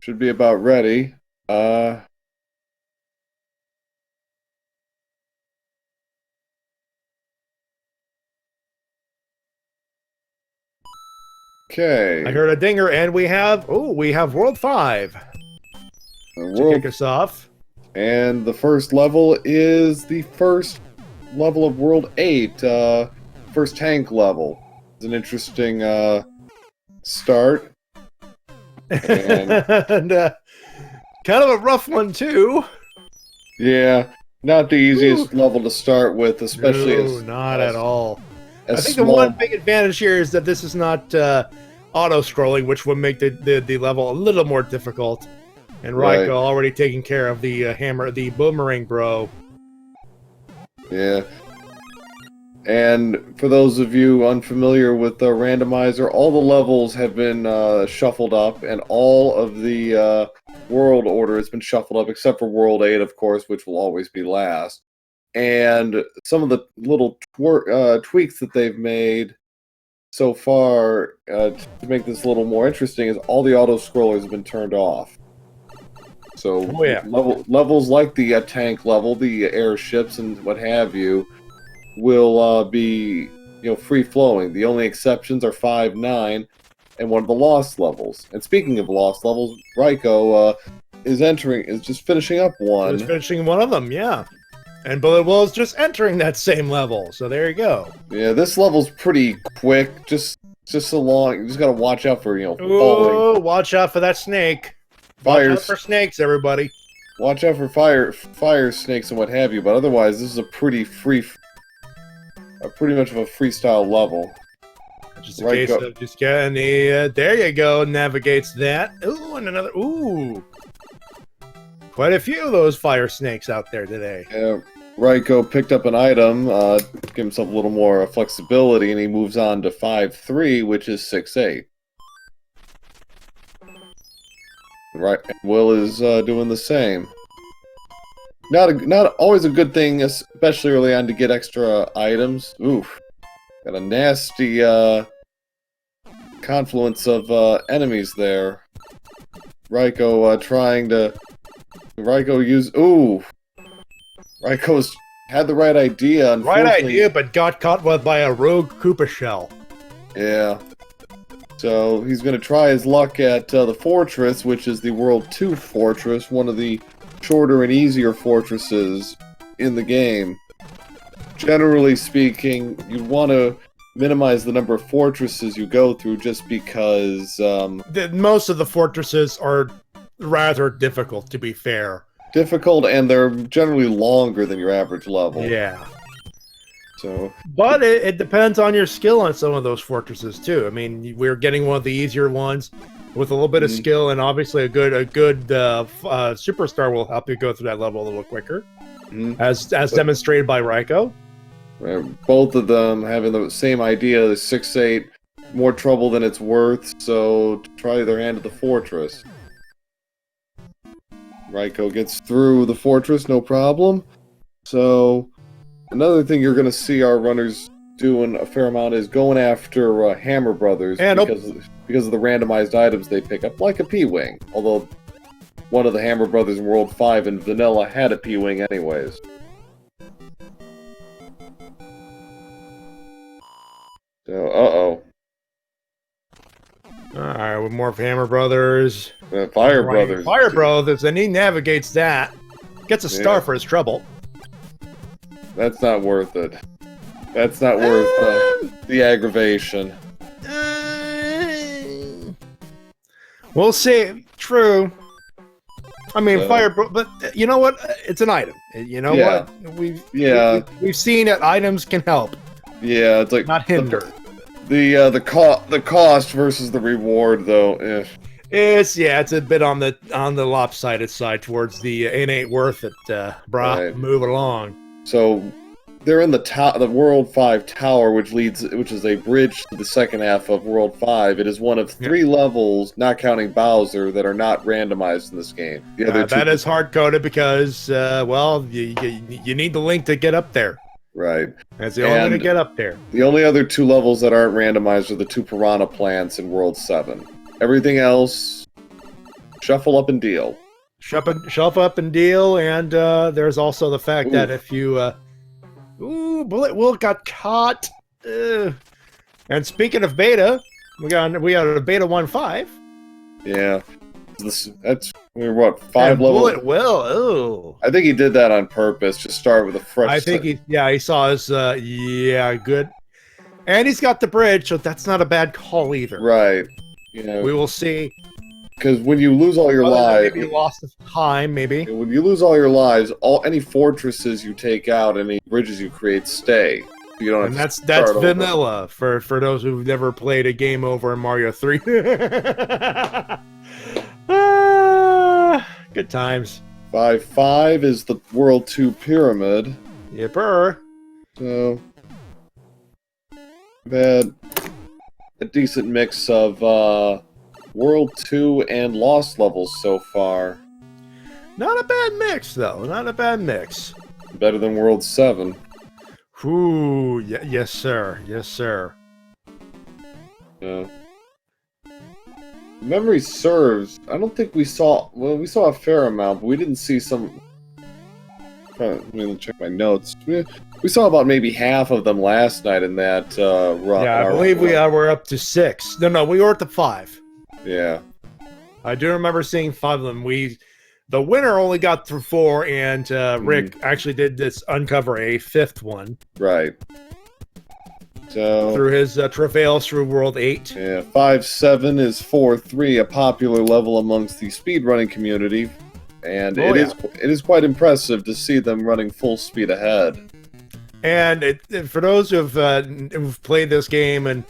Should be about ready. Okay. I heard a dinger, and we have World 5 to kick us off. And the first level is the first level of World 8, first tank level. It's an interesting start. And kind of a rough one, too. Yeah, not the easiest level to start with, especially not at all. I think small... the one big advantage here is that this is not auto-scrolling, which would make the level a little more difficult. And Raiko already taking care of the boomerang bro. Yeah. And for those of you unfamiliar with the randomizer, all the levels have been shuffled up, and all of the world order has been shuffled up, except for World 8, of course, which will always be last. And some of the little tweaks that they've made so far to make this a little more interesting is all the auto-scrollers have been turned off. So levels like the tank level, the airships, and what have you, will be free-flowing. The only exceptions are 5, 9, and one of the lost levels. And speaking of lost levels, Raiko is just finishing up one. Just finishing one of them, yeah. And BulletWill is just entering that same level, so there you go. Yeah, this level's pretty quick. Just so long. You just gotta watch out for falling. Watch out for that snake. Watch out for snakes, everybody. Watch out for fire snakes and what have you. But otherwise, this is a pretty much of a freestyle level. Just a case of just getting the. There you go. Navigates that. Ooh, and another. Ooh. Quite a few of those fire snakes out there today. Yeah, Raiko picked up an item, give himself a little more flexibility, and he moves on to 5-3, which is 6-8. Right, Will is doing the same. Not always a good thing, especially early on, to get extra items. Oof, got a nasty confluence of enemies there. Raiko trying to. Raiko's had the right idea. Right idea, but got caught by a rogue Koopa shell. Yeah. So he's going to try his luck at the fortress, which is the World 2 fortress, one of the shorter and easier fortresses in the game. Generally speaking, you want to minimize the number of fortresses you go through just because... most of the fortresses are rather difficult, to be fair. Difficult, and they're generally longer than your average level. Yeah. So, but it depends on your skill on some of those fortresses too. I mean, we're getting one of the easier ones with a little bit of skill, and obviously a good superstar will help you go through that level a little quicker, as demonstrated by Raiko. Both of them having the same idea: 6-8, more trouble than it's worth. So try their hand at the fortress. Raiko gets through the fortress, no problem. So, another thing you're going to see our runners doing a fair amount is going after Hammer Brothers because of the randomized items they pick up, like a P-Wing. Although, one of the Hammer Brothers in World 5 in Vanilla had a P-Wing anyways. So, uh-oh. Alright, with more Hammer Brothers. Fire Brothers. Fire Brothers, and he navigates that. Gets a star for his trouble. That's not worth it. That's not worth the aggravation. We'll see. True. I mean, but you know what? It's an item. You know what? We've seen that items can help. Yeah, it's like not hinder. The cost versus the reward, though. It's a bit on the lopsided side towards the it ain't worth it, brah. Right. Move along. So they're in the World 5 tower, which is a bridge to the second half of World 5. It is one of 3 levels, not counting Bowser, that are not randomized in this game. The other that is hard coded because you need the link to get up there. Right. That's the only way to get up there. The only other 2 levels that aren't randomized are the 2 piranha plants in World 7. Everything else Shuffle up and deal. Shelf up and deal, and there's also the fact that if you... BulletWill got caught. And speaking of beta, we got a beta 1.5. Yeah. We're what, 5 levels? BulletWill, oh. I think he did that on purpose, just start with a fresh... I think he saw his, good. And he's got the bridge, so that's not a bad call either. Right. You know, we will see. Because when you lose all your lives... Maybe lost of time, maybe. When you lose all your lives, any fortresses you take out, any bridges you create stay. You don't and that's vanilla for those who've never played a game over in Mario 3. Good times. 5.5 is the World 2 Pyramid. Yipper. So, we've had a decent mix of World 2 and Lost levels so far. Not a bad mix, though. Not a bad mix. Better than World 7. Ooh, yes, sir. Yes, sir. Yeah. Memory serves. I don't think we saw... Well, we saw a fair amount, but we didn't see some... Let me check my notes. We saw about maybe half of them last night in that run. Yeah, I believe we're up to 6. No, we were up to 5. Yeah. I do remember seeing 5 of them. The winner only got through 4, and Rick actually did uncover a 5th one. Right. So through his travails through World 8. Yeah, 5.7 is 4.3, a popular level amongst the speedrunning community, and it is quite impressive to see them running full speed ahead. And for those who've played this game, and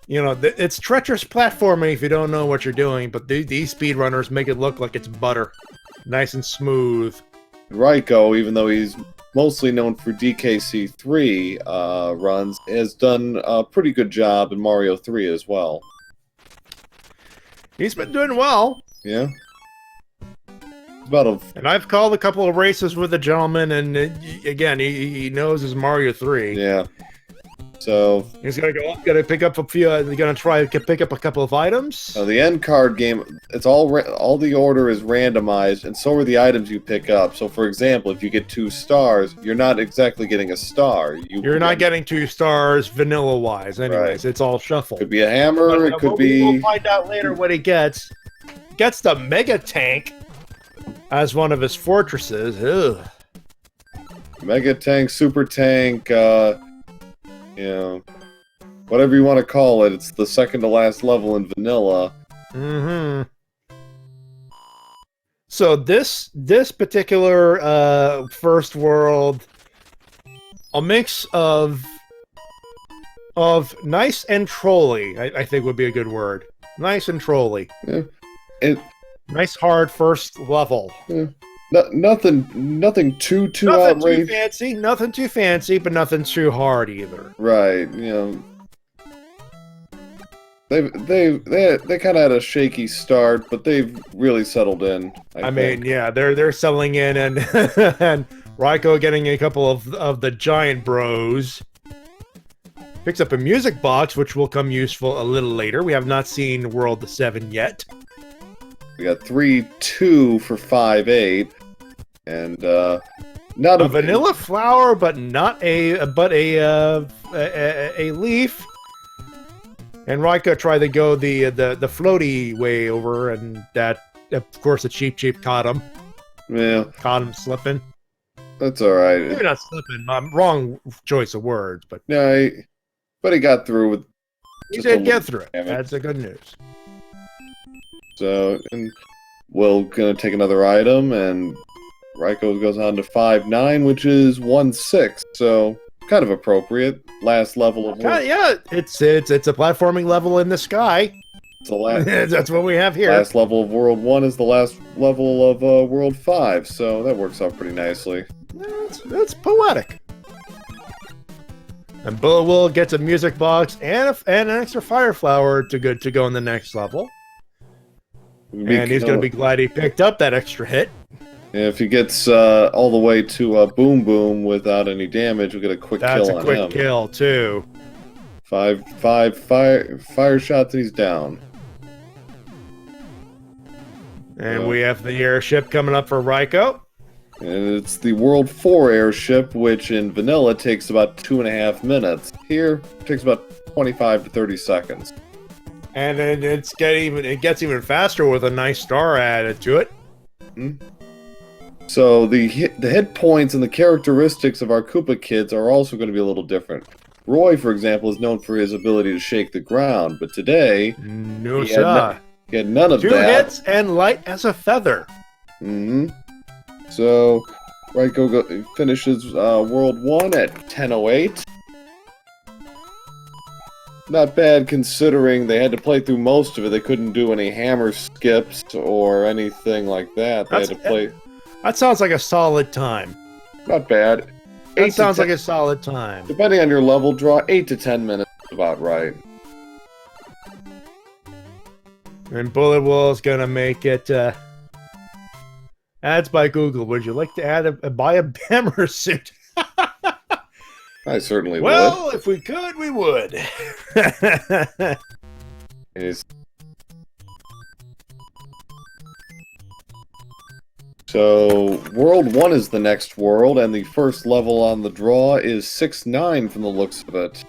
you know, it's treacherous platforming if you don't know what you're doing, but these speedrunners make it look like it's butter. Nice and smooth. Raiko, even though he's mostly known for DKC3 runs, has done a pretty good job in Mario 3 as well. He's been doing well. Yeah. And I've called a couple of races with the gentleman, and again, he knows his Mario 3. Yeah. So he's gonna pick up a few. He's gonna try to pick up a couple of items. The end card game, it's all the order is randomized, and so are the items you pick up. So, for example, if you get 2 stars, you're not exactly getting a star. You're not getting 2 stars vanilla wise. Anyways, It's all shuffled. Could be a hammer. It could be. We'll find out later what he gets. Gets the mega tank as one of his fortresses. Ugh. Mega tank, super tank. You know, whatever you want to call it, it's the second to last level in vanilla. Mm-hmm. So this particular first world, a mix of nice and trolly, I think would be a good word. Nice and trolly. Yeah. Nice hard first level. Yeah. Nothing too outrageous. Nothing too fancy, but nothing too hard either. Right, you know. They kind of had a shaky start, but they've really settled in. I mean, yeah, they're settling in, and and Raiko getting a couple of the giant bros. Picks up a music box, which will come useful a little later. We have not seen World 7 yet. We got 3-2 for 5.8, and not a vanilla flower, but not a leaf. And Raiko tried to go the floaty way over, and that, of course, the cheap caught him. Yeah, caught him slipping. That's all right. Maybe not slipping. Wrong choice of words, but no, but he got through with. He did get through it. That's the good news. So, and Will gonna take another item, and Raiko goes on to 5.9, which is 1.6. So, kind of appropriate. Last level of World. Yeah, it's a platforming level in the sky. It's the last. That's what we have here. Last level of World 1 is the last level of World 5, so that works out pretty nicely. That's poetic. And BulletWill gets a music box and an extra fire flower to go in the next level. And he's going to be glad he picked up that extra hit. Yeah, if he gets all the way to Boom Boom without any damage, we'll get a quick kill on him. That's a quick kill, too. 5 fire shots and he's down. And we have the airship coming up for Raikou. And it's the World 4 airship, which in vanilla takes about 2.5 minutes. Here, it takes about 25 to 30 seconds. And then it gets even faster with a nice star added to it. So the hit points and the characteristics of our Koopa kids are also going to be a little different. Roy, for example, is known for his ability to shake the ground, but today he had none of that. 2 hits and light as a feather. So Raikou finishes World 1 at 10:08. Not bad considering they had to play through most of it. They couldn't do any hammer skips or anything like that. They had to play. That sounds like a solid time. Not bad. That sounds like a solid time. Depending on your level draw, 8 to 10 minutes is about right. And BulletWill is gonna make it. Ads by Google. Would you like to buy a hammer suit? I certainly would. Well, if we could, we would. So, World 1 is the next world, and the first level on the draw is 6-9 from the looks of it.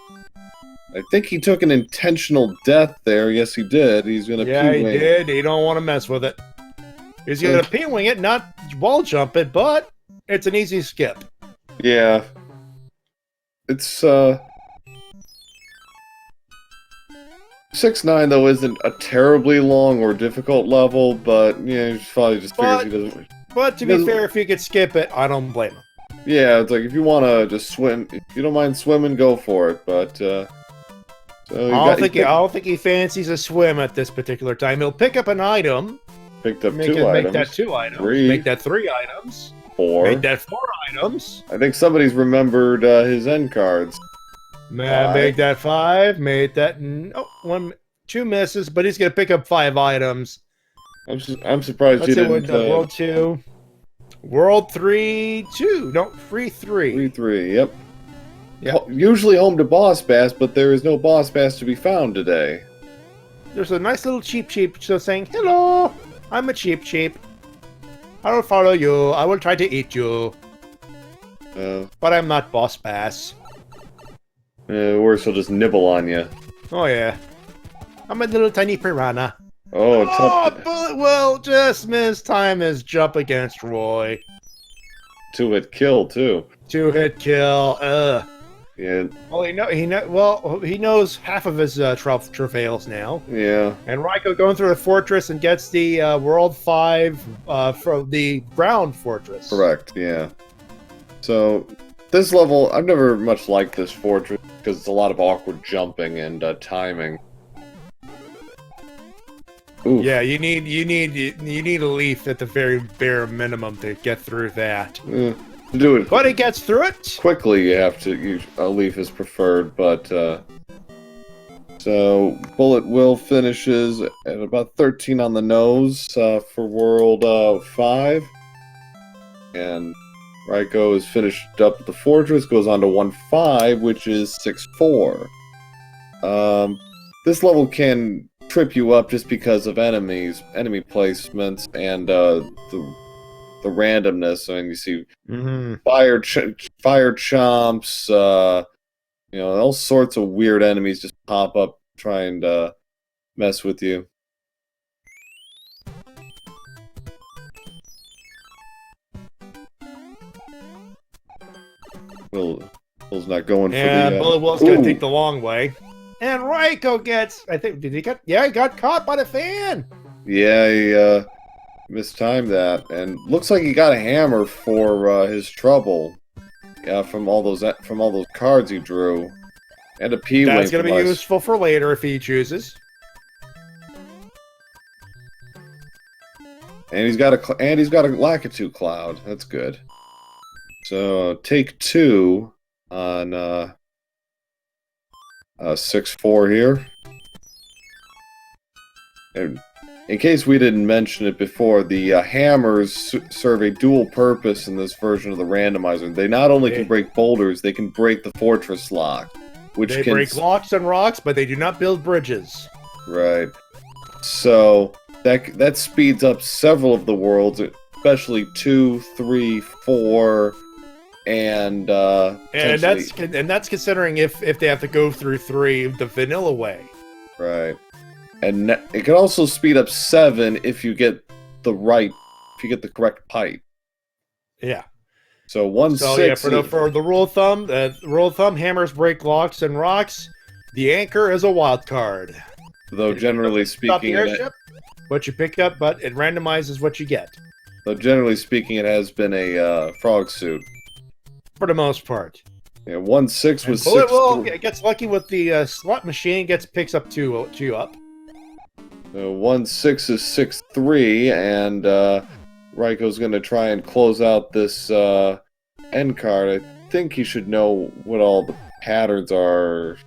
I think he took an intentional death there. Yes, he did. He's going to P-wing. He did. He don't want to mess with it. He's going to P-wing it, not wall jump it, but it's an easy skip. Yeah. It's, 6-9, though, isn't a terribly long or difficult level, but, yeah, he probably just figures he doesn't... But to be fair, if you could skip it, I don't blame him. Yeah, it's like, if you want to just swim, if you don't mind swimming, go for it, but, so I don't think he fancies a swim at this particular time. He'll pick up an item. Picked up 2 items. Make that 2 items. 3. Make that 3 items. 4. Make that 4 items. I think somebody's remembered his end cards. Make that 5. Made that 2 misses, but he's gonna pick up 5 items. I'm surprised you didn't. World 2, World 3, 2. No, free 3. 3. Yep. Yep. Usually home to Boss Bass, but there is no Boss Bass to be found today. There's a nice little cheap just saying, "Hello, I'm a cheap. I will follow you. I will try to eat you. But I'm not Boss Bass. Or he'll just nibble on you. Oh yeah, I'm a little tiny piranha. BulletWill just missed time his jump against Roy. 2-hit kill too. 2-hit kill. Yeah. Well, he knows half of his travails now. Yeah. And Raikou going through a fortress and gets the World 5 from the ground fortress. Correct. Yeah. So this level, I've never much liked this fortress because it's a lot of awkward jumping and timing. Oof. Yeah, you need a leaf at the very bare minimum to get through that. To do it, but he gets through it quickly. You have to use a leaf is preferred, but so BulletWill finishes at about 13 on the nose for World 5, and Raikou is finished up at the fortress. Goes on to 1-5, which is 6-4. This level can trip you up just because of enemy placements and the randomness. I mean, you see fire chomps, all sorts of weird enemies just pop up trying to mess with you. Will's not going for the... And BulletWill's going to take the long way. And Raikou gets... he got caught by the fan! Yeah, he mistimed that. And looks like he got a hammer for his trouble. Yeah, from all those cards he drew. And a P-wing. That's going to be useful for later if he chooses. And he's got a Lakitu cloud. That's good. So take 2 on 6-4 here. And in case we didn't mention it before, the hammers serve a dual purpose in this version of the randomizer. They not only can break boulders, they can break the fortress lock. They break locks and rocks, but they do not build bridges. Right. So that speeds up several of the worlds, especially 2, 3, 4, and that's considering if they have to go through 3 the vanilla way. Right. And it can also speed up 7 if you get the correct pipe. Yeah. So 1, So 6. yeah, for the rule of thumb, hammers break locks and rocks. The anchor is a wild card. Though generally speaking, what you pick up, but it randomizes what you get. Though generally speaking, it has been a frog suit for the most part. Yeah, 1, 6 was 6. BulletWill gets lucky with the slot machine. Picks up two up. 1, 6 is 6, 3, and Raikou's going to try and close out this end card. I think he should know what all the patterns are.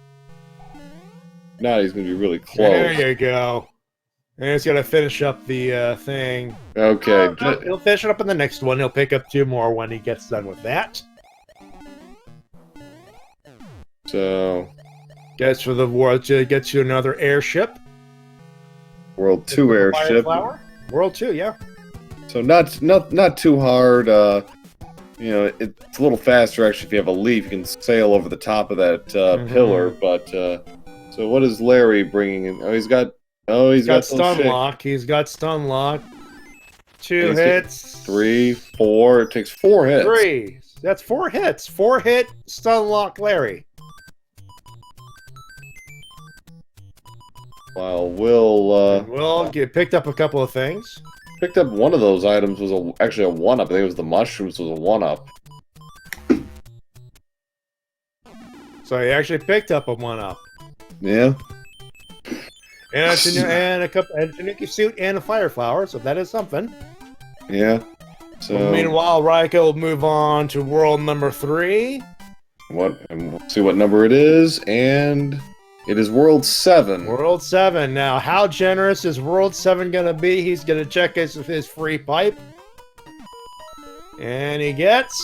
Now he's going to be really close. There you go. And he's going to finish up the thing. Okay. He'll finish it up in the next one. He'll pick up 2 more when he gets done with that. So... Gets for the world to get you another airship. World 2 airship. World 2, yeah. So not too hard. You know, it's a little faster actually. If you have a leaf, you can sail over the top of that pillar. But so what is Larry bringing in? Oh, he's got stun lock. He's got stun lock. 2 hits. 3, 4. It takes 4 hits. 3. That's 4 hits. 4 hit stun lock Larry. While Will picked up a couple of things. Picked up one of those items was actually a 1-up. I think it was the mushrooms was a 1-up. So he actually picked up a 1-up. Yeah. And a Tanuki suit and a fire flower, so that is something. Yeah. So well, meanwhile, Raiko will move on to world number 3. And we'll see what number it is, and it is World 7. World 7. Now, how generous is World 7 going to be? He's going to check his free pipe. And he gets...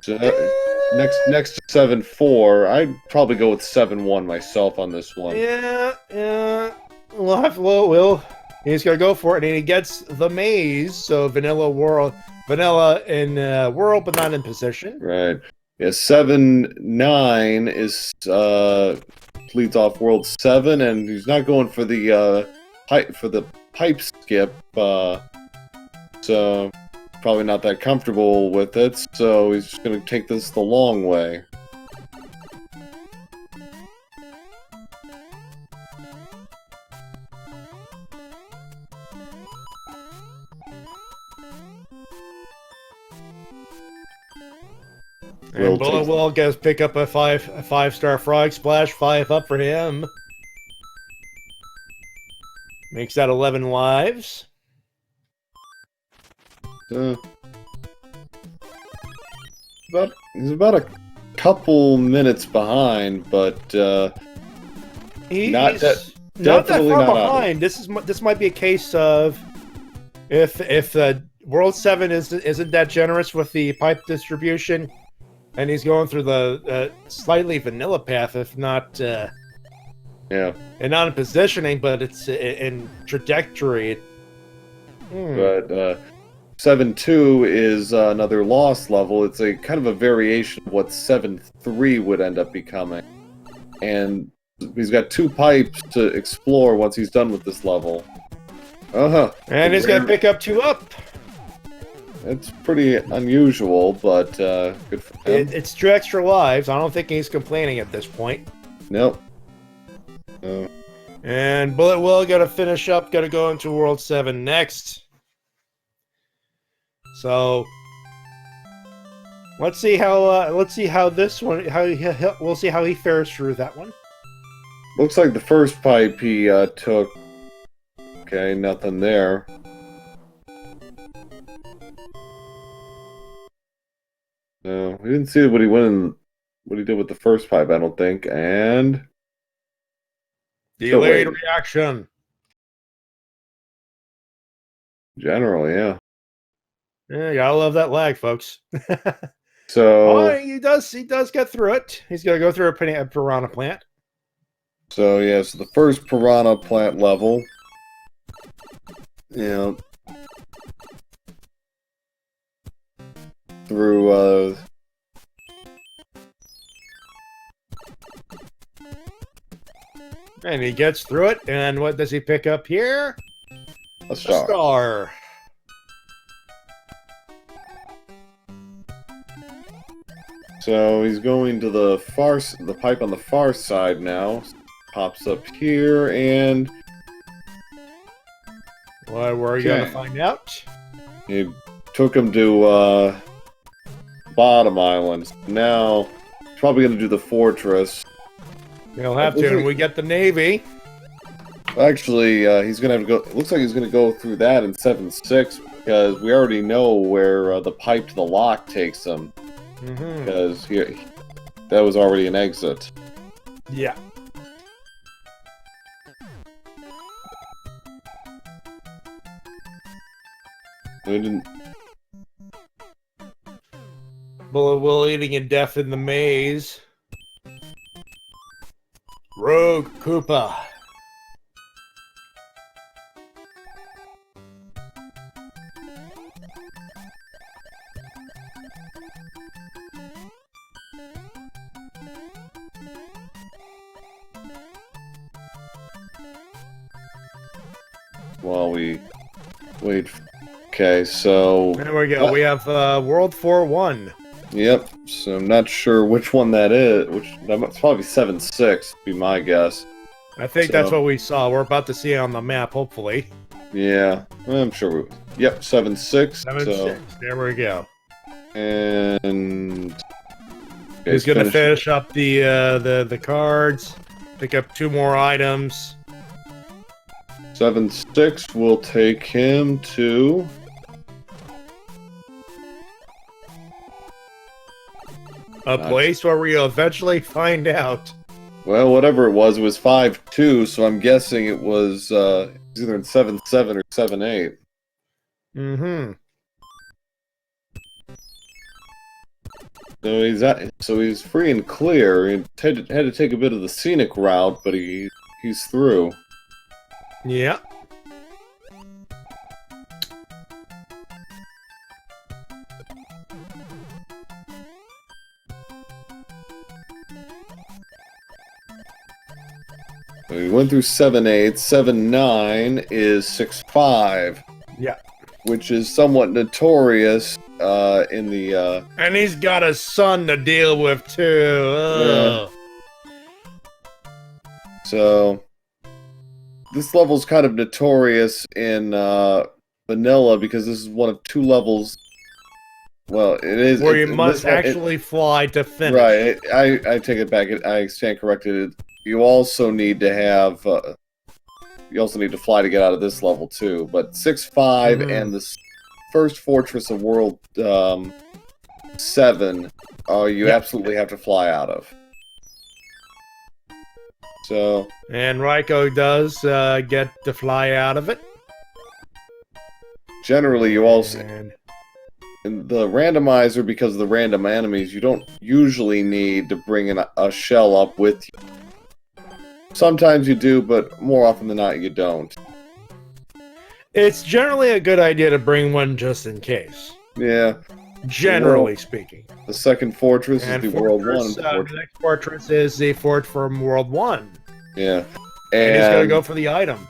Next to 7-4. I'd probably go with 7-1 myself on this one. Yeah. We'll he's going to go for it, and he gets the maze. So vanilla in world, but not in position. Right. Yeah, 7-9 is leads off World 7, and he's not going for the pipe skip, so probably not that comfortable with it. So he's just going to take this the long way. And BulletWill goes pick up a 5-star frog splash, 5 up for him. Makes that 11 lives. He's about a couple minutes behind, but he's not that far behind. This might be a case of if World 7 isn't that generous with the pipe distribution. And he's going through the slightly vanilla path, if not, yeah, and not in positioning, but it's in trajectory. But 7-2 is another lost level. It's a kind of a variation of what 7-3 would end up becoming, and he's got 2 pipes to explore once he's done with this level. And he's gonna pick up 2 up. It's pretty unusual, but good for him. It's 2 extra lives. I don't think he's complaining at this point. Nope. And BulletWill got to finish up. Got to go into World 7 next. So let's see how this one. We'll see how he fares through that one. Looks like the first pipe he took. Okay, nothing there. No, we didn't see what he did with the first pipe, I don't think. And delayed reaction. Generally, yeah. Yeah, you gotta love that lag, folks. So he does get through it. He's gonna go through a piranha plant. So yeah, so the first piranha plant level. you know, through And he gets through it, and what does he pick up here? a A star. star. So he's going to the pipe on the far side now. Pops up here, and Well, where are you going to Okay. find out? he took him to bottom island. Now he's probably going to do the fortress. You'll have to, and we get the Navy. Actually, he's going to have to go. It looks like he's going to go through that in 7-6 because we already know where the pipe to the lock takes him. Mm-hmm. Because that was already an exit. Yeah. We didn't. BulletWill eating in death in the maze. Rogue Koopa. While we wait. Okay, so There we go. We have World 4-1. yep. So I'm not sure which one that is. That's probably 7-6. Be my guess. I think that's So- what we saw. We're about to see it on the map, hopefully. Yeah, I'm sure. Yep, 7-6. 7-6. There we go. And He's going to finish up the cards, pick up 2 more items. 7-6 will take him to. A place where we'll eventually find out. Well, whatever it was 5-2. So I'm guessing it was either in 7-7 or 7-8. Mm-hmm. So he's free and clear. He had to take a bit of the scenic route, but he's through. Yeah. So we went through 7-8. 7-9 is 6-5. Yeah. Which is somewhat notorious in the. And he's got a son to deal with, too. Ugh. So this level's kind of notorious in vanilla because this is one of 2 levels. Well, it is Where you in must this one, actually fly to finish. Right. I take it back. I stand corrected. You also need to have. You also need to fly to get out of this level too. But 6-5 and the first fortress of World 7, you absolutely have to fly out of. So. And Raikou does get to fly out of it. Generally, you also. And In the randomizer, because of the random enemies, you don't usually need to bring in a shell up with you. Sometimes you do, but more often than not, you don't. it's generally a good idea to bring one just in case. Yeah. Generally speaking. The second fortress And is the World 1. the next fortress is the fort from World 1. Yeah. And he's going to go for the item.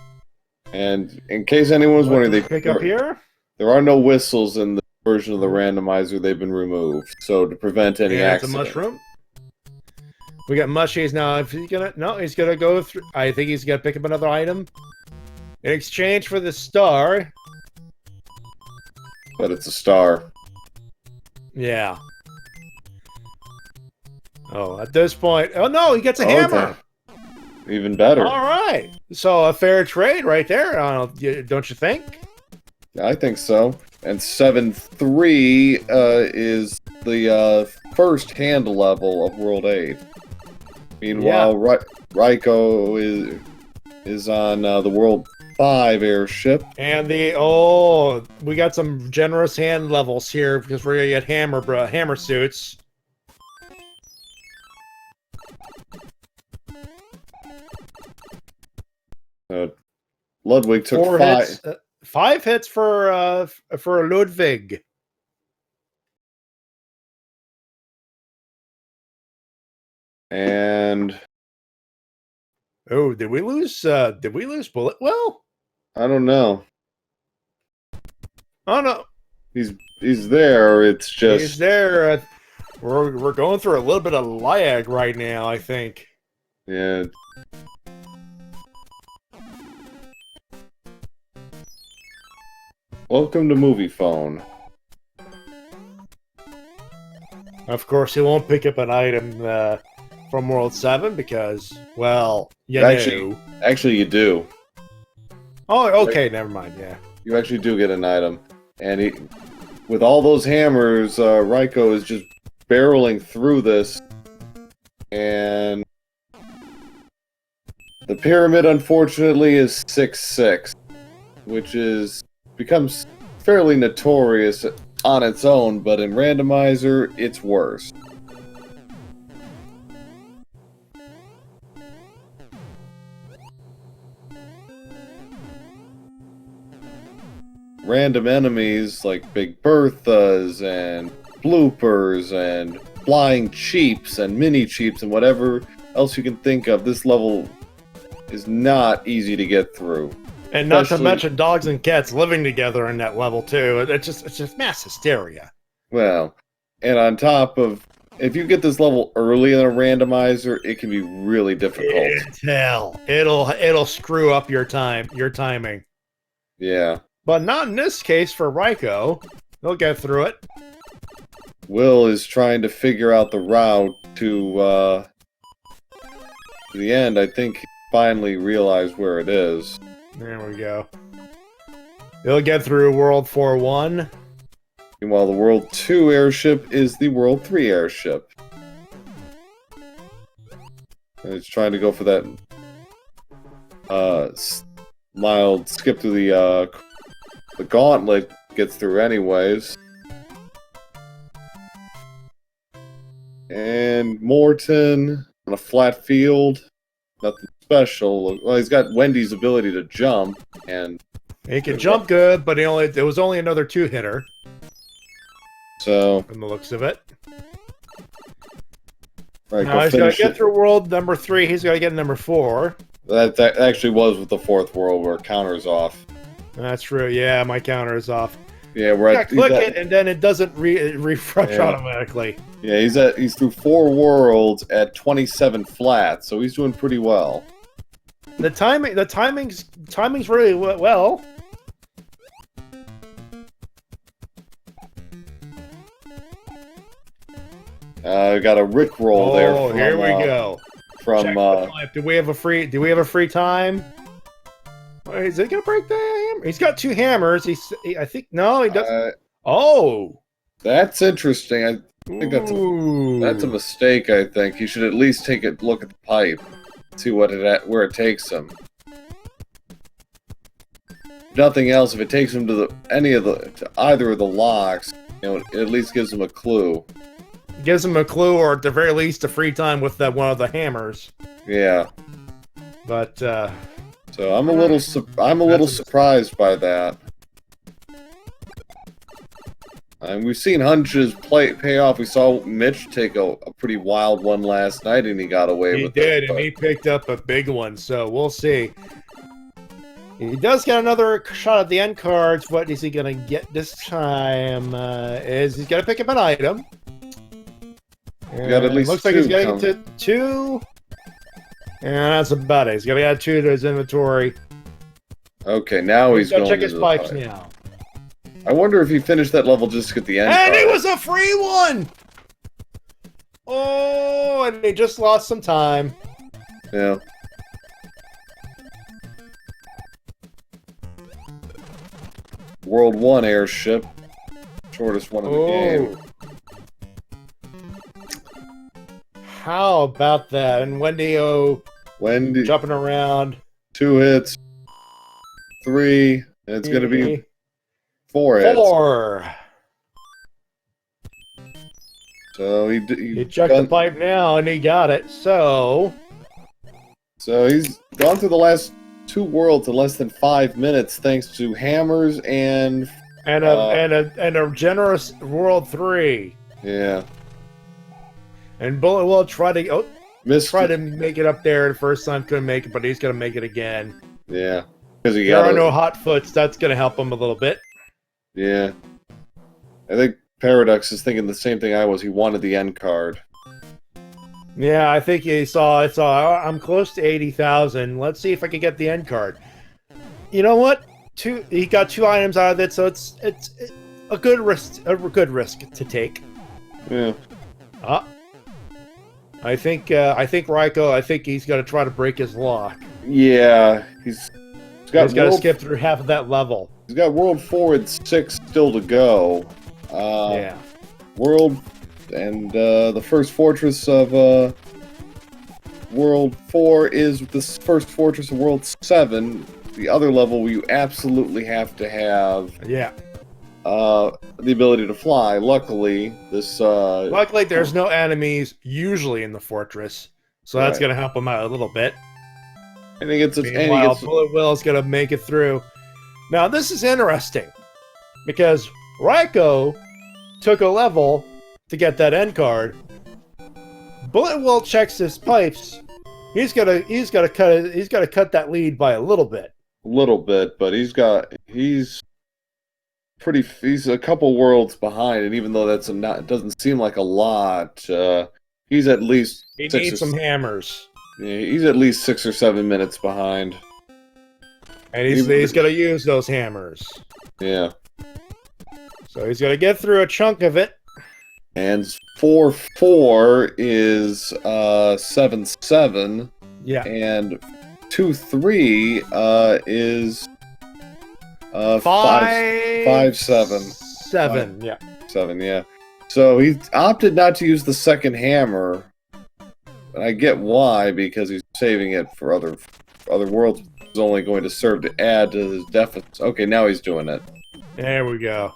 And in case anyone's What wondering, do we pick up here? there are no whistles in the version of the randomizer. They've been removed. So to prevent any And it's a accident. mushroom. We got mushies now. If he's gonna, no, he's gonna go through. I think he's gonna pick up another item in exchange for the star. But it's a star. Yeah. Oh, at this point, oh no, he gets a hammer. Okay. Even better. All right, so a fair trade right there. Don't you think? I think so. And 7-3 is the first hand level of World 8. Meanwhile, Raikou is on the World 5 airship. And we got some generous hand levels here because we're gonna get hammer suits. Ludwig took Four 5. hits. 5 hits for Ludwig. And oh, did we lose BulletWill? I don't know. Oh no, he's there. It's just he's there. We're going through a little bit of lag right now, I think. yeah. Welcome to Movie Phone. Of course, he won't pick up an item from World 7 because, well, you know. Actually, you do. Oh, okay, never mind. Yeah, you actually do get an item, and with all those hammers, Raiko is just barreling through this, and the pyramid, unfortunately, is 6-6, which becomes fairly notorious on its own, but in Randomizer, it's worse. Random enemies like Big Berthas and bloopers and flying cheeps and mini cheeps and whatever else you can think of, this level is not easy to get through. and not to mention dogs and cats living together in that level too. It's just mass hysteria. Well, and on top of, if you get this level early in a randomizer, it can be really difficult. It's hell. It'll screw up your timing. Yeah. But not in this case for Raiko. He'll get through it. Will is trying to figure out the route to the end. I think he finally realized where it is. There we go. He'll get through World 4-1. Meanwhile, the World 2 airship is the World 3 airship. And it's trying to go for that mild skip through the gauntlet. Gets through anyways. And Morton on a flat field. Nothing special. Well, he's got Wendy's ability to jump, and he can jump good, but it was only another 2-hitter. So, from the looks of it. Right, now he's got to get through world number 3. He's got to get number 4. That actually was with the 4th world where counter's off. That's true. Yeah, my counter is off. Yeah, we're at. Click it, and then it doesn't refresh automatically. Yeah, he's through 4 worlds at 27 flat, so he's doing pretty well. The timing's really well. Got a Rickroll there. Oh, here we go. From do we have a free time? Is it gonna break the hammer? He's got 2 hammers. I think no, he doesn't. That's interesting. I think that's a mistake. I think he should at least take a look at the pipe, see where it takes him. If nothing else, if it takes him to either of the locks, it at least gives him a clue. Gives him a clue, or at the very least, a free time with one of the hammers. Yeah. But so I'm a little surprised by that. And we've seen hunches pay off. We saw Mitch take a pretty wild one last night, and he got away with it. He did, and he picked up a big one. So we'll see. He does get another shot at the end cards. What is he gonna get this time? He's gonna pick up an item. Got at least looks like he's getting to 2. And that's about it. He's gonna add 2 to his inventory. Okay, now he's going to check his pipes now. I wonder if he finished that level just to get the end And card. it was a free one! Oh, and he just lost some time. Yeah. World 1 airship. Shortest one in the game. How about that? And Wendy jumping around. 2 hits. 3. And it's going to be 4 hits. 4. So he checked the pipe now, and he got it. So he's gone through the last 2 worlds in less than 5 minutes, thanks to hammers and a generous World 3. yeah. And BulletWill tried to Missed to make it up there the first time, couldn't make it, but he's gonna make it again. Yeah, because There are no hot foots. That's gonna help him a little bit. Yeah, I think Paradox is thinking the same thing I was. He wanted the end card. Yeah, I think he saw. I'm close to 80,000. Let's see if I can get the end card. You know what? He got 2 items out of it, so it's a good risk. A good risk to take. Yeah. I think Raiko. I think he's gonna try to break his lock. Yeah, he's got to skip through half of that level. He's got World 4 and 6 still to go. Yeah. World and the first fortress of World 4 is the first fortress of World 7. The other level you absolutely have to have the ability to fly. Luckily, luckily there's no enemies usually in the fortress, so that's gonna help him out a little bit. And he gets Meanwhile, BulletWill is gonna make it through. Now this is interesting because Raiko took a level to get that end card. BulletWill checks his pipes. He's gotta cut that lead by a little bit. But he's a couple worlds behind, and even though it doesn't seem like a lot, he's at least he needs some hammers. Yeah, he's at least 6 or 7 minutes behind, and he's gonna use those hammers. Yeah. So he's gonna get through a chunk of it. And 4-4 is 7-7. Yeah. And 2-3 is 5-7. 7, yeah. 7, yeah. So he opted not to use the second hammer. And I get why, because he's saving it for other worlds. It's only going to serve to add to his deficit. Okay, now he's doing it. There we go.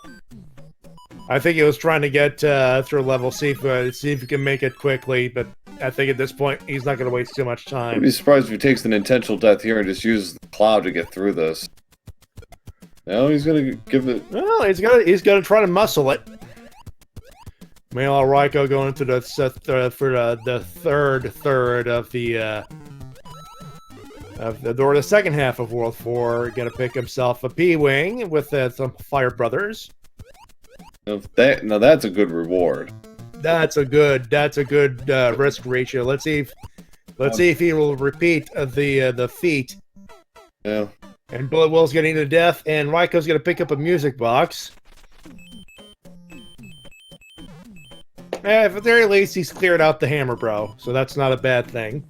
I think he was trying to get through level, see if he can make it quickly, but I think at this point he's not going to waste too much time. I'd be surprised if he takes an intentional death here and just uses the cloud to get through this. No, he's going to give it... Well, he's going to try to muscle it. Meanwhile, Raiko going into the the second half of World 4, going to pick himself a P-Wing with some Fire Brothers. Now that's a good reward. That's a good risk ratio. Let's see if he will repeat the feat. Yeah. And BulletWill's getting to death, and Raiko's gonna pick up a music box. At the very least, he's cleared out the hammer, bro. So that's not a bad thing.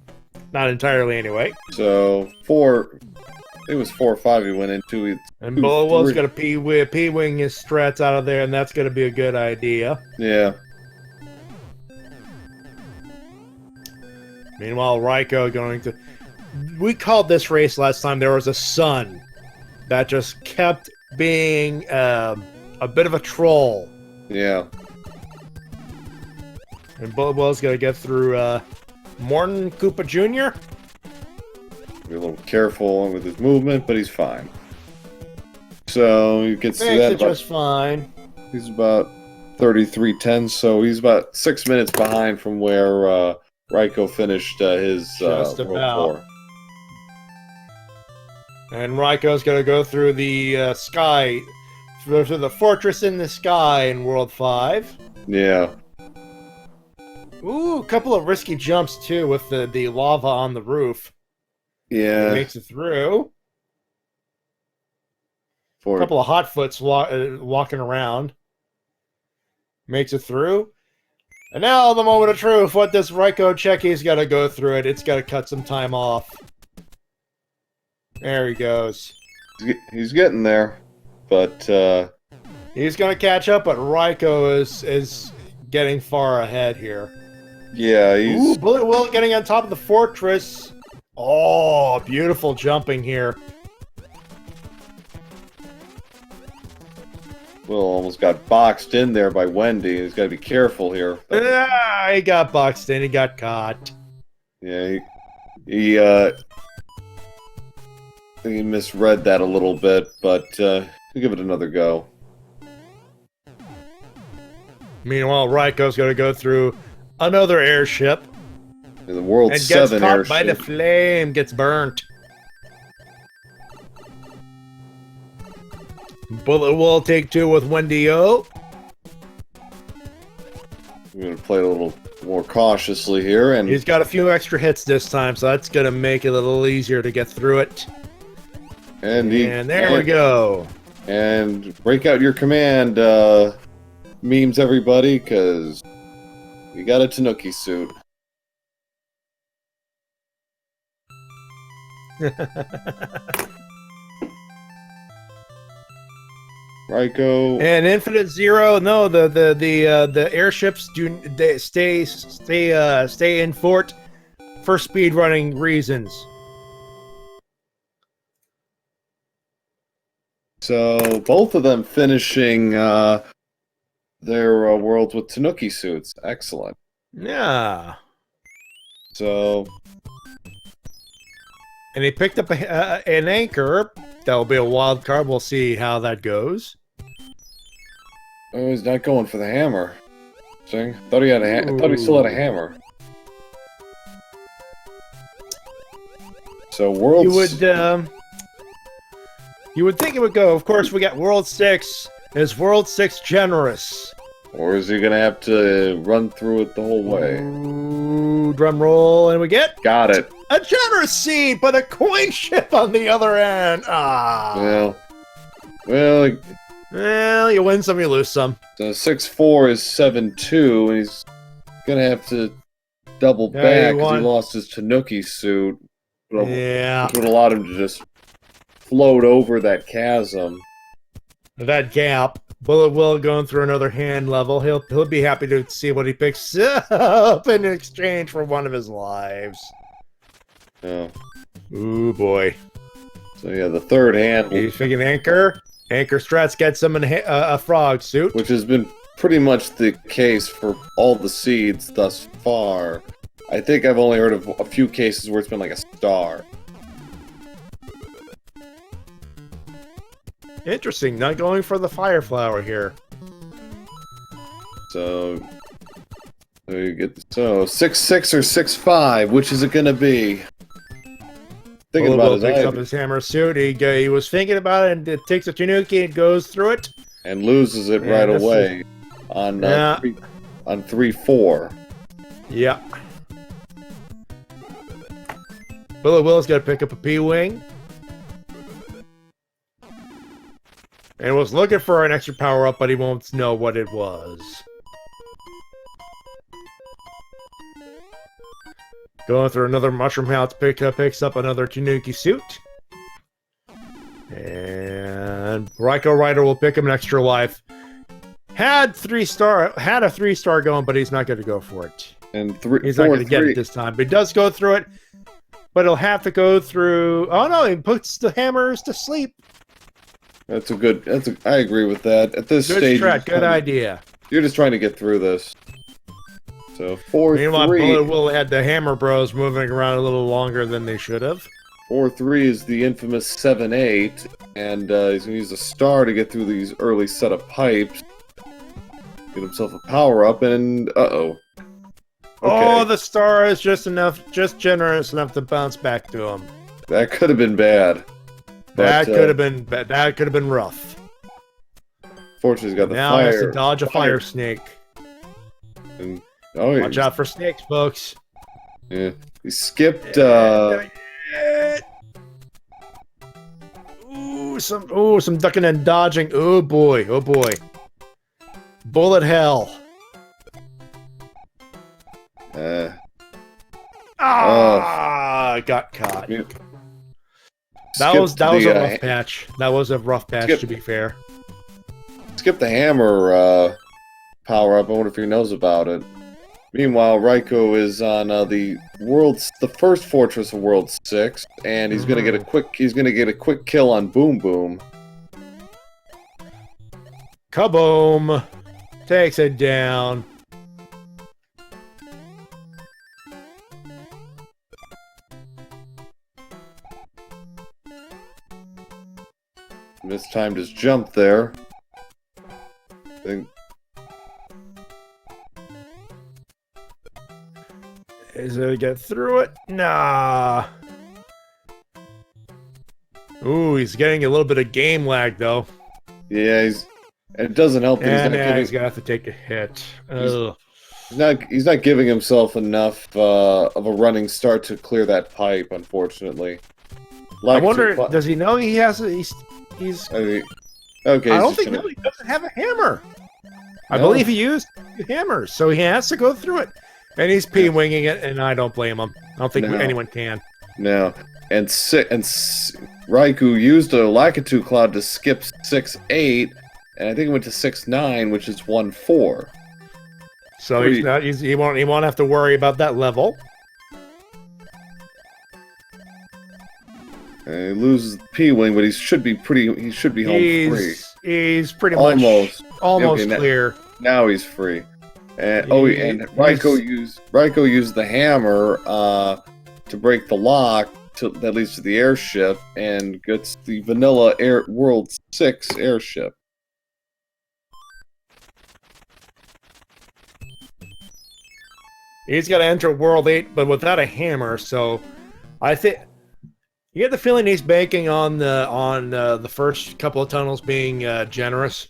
Not entirely, anyway. So it was 4 or 5 he went into. And BulletWill's gonna P-wing his strats out of there, and that's gonna be a good idea. Yeah. Meanwhile, Raiko going to... We called this race last time. There was a sun that just kept being a bit of a troll. Yeah. And BulletWill's gonna get through Morton Koopa Jr. Be a little careful with his movement, but he's fine. So he gets to that just fine. He's about 33-10, so he's about 6 minutes behind from where Raiko finished his just about. World 4. And Raiko's gonna go through the sky, through the fortress in the sky in World 5. Yeah. Ooh, a couple of risky jumps too with the lava on the roof. Yeah. He makes it through. A couple of hotfoots walking around. Makes it through. And now the moment of truth. What this Raiko check, he's got to go through it. It's got to cut some time off. There he goes. He's getting there. But he's going to catch up, but Raiko is getting far ahead here. Yeah, he's... Ooh, BulletWill getting on top of the fortress. Oh, beautiful jumping here. Will almost got boxed in there by Wendy. He's got to be careful here. Ah, he got boxed in. He got caught. Yeah, he think he misread that a little bit, but we'll give it another go. Meanwhile, Raikou's going to go through another airship. The World And gets 7 caught airship. by the flame, gets burnt. BulletWill take 2 with Wendy O. I'm going to play it a little more cautiously here. And He's got a few extra hits this time, so that's going to make it a little easier to get through it. And there we go. And break out your command memes, everybody, because you got a Tanuki suit. Raikou. And Infinite Zero, no, the airships stay in fort for speed running reasons. So both of them finishing their worlds with Tanuki suits. Excellent. Yeah. So. And he picked up an anchor. That'll be a wild card. We'll see how that goes. Oh, he's not going for the hammer. I thought he had I thought he still had a hammer. So worlds. You would think it would go. Of course, we got World 6. Is World 6 generous? Or is he gonna have to run through it the whole way? Ooh, drum roll, and we get got it. A generous seed, but a coin ship on the other end. Ah. Well, you win some, you lose some. So 6-4 is 7-2, and he's gonna have to double back because he lost his Tanuki suit. Yeah. Which would allow him to just float over that chasm. That gap. BulletWill going through another hand level. He'll be happy to see what he picks up in exchange for one of his lives. Oh. Ooh, boy. So yeah, the third hand. He's picking anchor. Anchor strats gets him a frog suit. Which has been pretty much the case for all the seeds thus far. I think I've only heard of a few cases where it's been like a star. Interesting, not going for the fire flower here. So you get 6-6 or 6-5. Which is it gonna be? Thinking about his picks up his hammer suit. He was thinking about it, and it takes a Tanuki and goes through it and loses it right away on 3-4. Yeah. BulletWill's got to pick up a P-Wing. And was looking for an extra power-up, but he won't know what it was. Going through another Mushroom House, picks up another Tanuki suit. And RaikouRider will pick him an extra life. Had a 3-star going, but he's not going to go for it. And he's not going to get it this time. But he does go through it. But he'll have to go through... Oh no, he puts the hammers to sleep. I agree with that. At this stage, good idea. You're just trying to get through this. So 4-3. Meanwhile, BulletWill had the Hammer Bros moving around a little longer than they should have. 4-3 is the infamous 7-8, and he's going to use a star to get through these early set of pipes. Get himself a power-up, and uh-oh. Okay. Oh, the star is just generous enough to bounce back to him. That could have been bad. That could have been bad. That could have been rough. Fortunately, he's got the now fire. Now he has to dodge a fire snake. And, watch out for snakes, folks. Yeah, he skipped. Some ducking and dodging. Oh boy, oh boy. Bullet hell. Got caught. Yeah. That was a rough patch. That was a rough patch, to be fair. Skip the hammer power up. I wonder if he knows about it. Meanwhile, Raikou is on the first fortress of World 6, and he's gonna get a quick kill on Boom Boom. Kaboom! Takes it down. mistimed his jump there. I think. Is it get through it? Nah. Ooh, he's getting a little bit of game lag though. Yeah, and it doesn't help that he's gonna have to take a hit. He's not giving himself enough of a running start to clear that pipe, unfortunately. I wonder, does he know he has okay. I don't think he doesn't have a hammer. I believe he used hammers, so he has to go through it. And he's P-winging it, and I don't blame him. I don't think anyone can. No. And Raikou used a Lakitu Cloud to skip 6-8, and I think it went to 6-9, which is 1-4. So he won't have to worry about that level. He loses P-wing, but he should be home free. He's pretty much almost clear. Now he's free. And Raikou used the hammer to break the lock that leads to the airship and gets the vanilla World 6 airship. He's got to enter World 8, but without a hammer. So, I think you get the feeling he's banking on the first couple of tunnels being generous.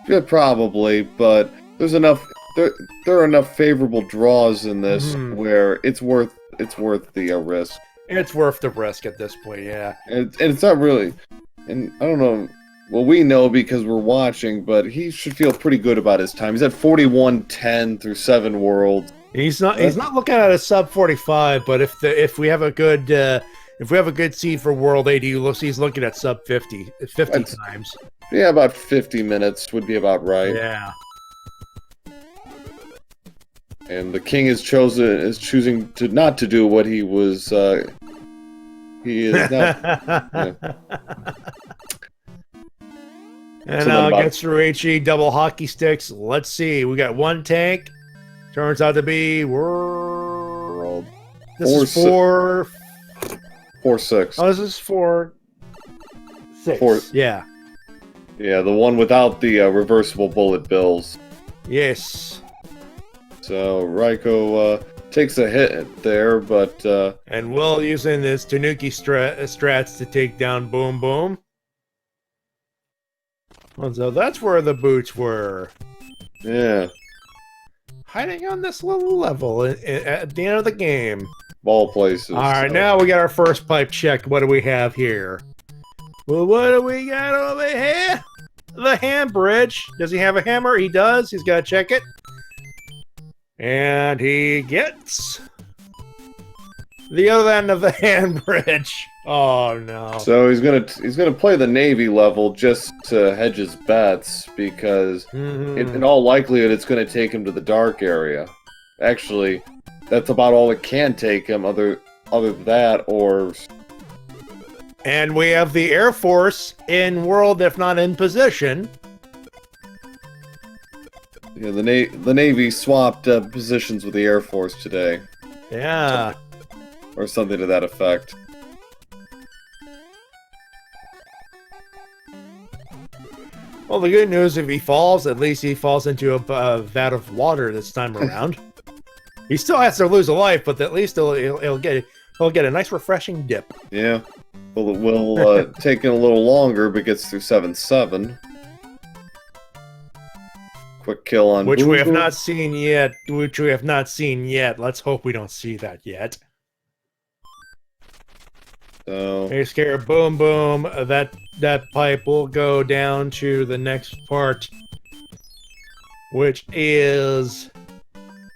Yeah, probably, but there's enough. There are enough favorable draws in this where it's worth the risk. It's worth the risk at this point, yeah. And it's not really, and I don't know. Well, we know because we're watching, but he should feel pretty good about his time. He's at 41-10 through 7 worlds. He's not looking at a sub 45, but if we have a good seed for World 8, he's looking at sub 50 times. Yeah, about 50 minutes would be about right. Yeah. And the king is choosing to not to do what he was. He is not. Yeah. And now gets through HE double hockey sticks. Let's see. We got one tank. Turns out to be World. This is 4-6. Oh, this is 4-6. Yeah. Yeah, the one without the reversible bullet bills. Yes. So Raikou takes a hit there, but and Will using his Tanuki strats to take down Boom Boom. Well, so that's where the boots were. Yeah. Hiding on this little level at the end of the game. Ball places. All right, now we got our first pipe checked. What do we have here? Well, what do we got over here? The hand bridge. Does he have a hammer? He does. He's got to check it. And he gets the other end of the hand bridge. Oh no! So he's gonna play the Navy level just to hedge his bets because in all likelihood it's gonna take him to the dark area. Actually, that's about all it can take him. Other than that, or. And we have the Air Force in world, if not in position. Yeah, the Navy swapped positions with the Air Force today. Yeah. Or something to that effect. Well, the good news, if he falls, at least he falls into a vat of water this time around. He still has to lose a life, but at least he'll get a nice refreshing dip. Yeah. Well, it will take him a little longer, but gets through 7-7. Quick kill on which we have not seen yet. Let's hope we don't see that yet. So hey, scare Boom Boom. That pipe will go down to the next part, which is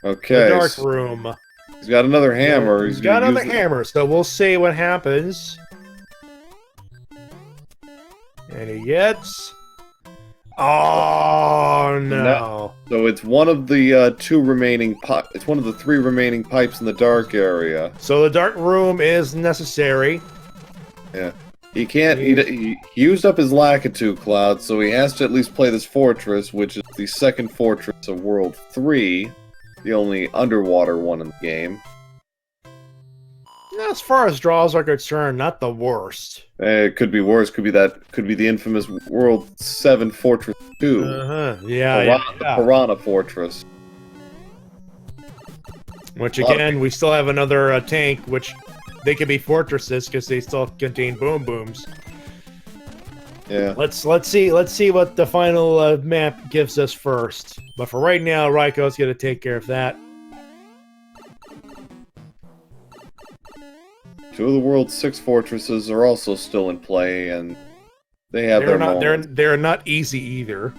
the dark room. He's got another hammer. He's got another hammer, so we'll see what happens. And he gets. Oh no! So it's one of the It's one of the 3 remaining pipes in the dark area. So the dark room is necessary. Yeah, he can't. He used up his Lakitu Cloud, so he has to at least play this fortress, which is the second fortress of World 3, the only underwater one in the game. As far as draws are concerned, not the worst. It could be worse. Could be the infamous World 7 Fortress 2. Yeah. The Piranha Fortress. Which again, we still have another tank, which they could be fortresses because they still contain boom booms. Yeah. Let's see what the final map gives us first. But for right now, Raikou's gonna take care of that. Two of the world's 6 fortresses are also still in play, and they have their moments. They're not easy either.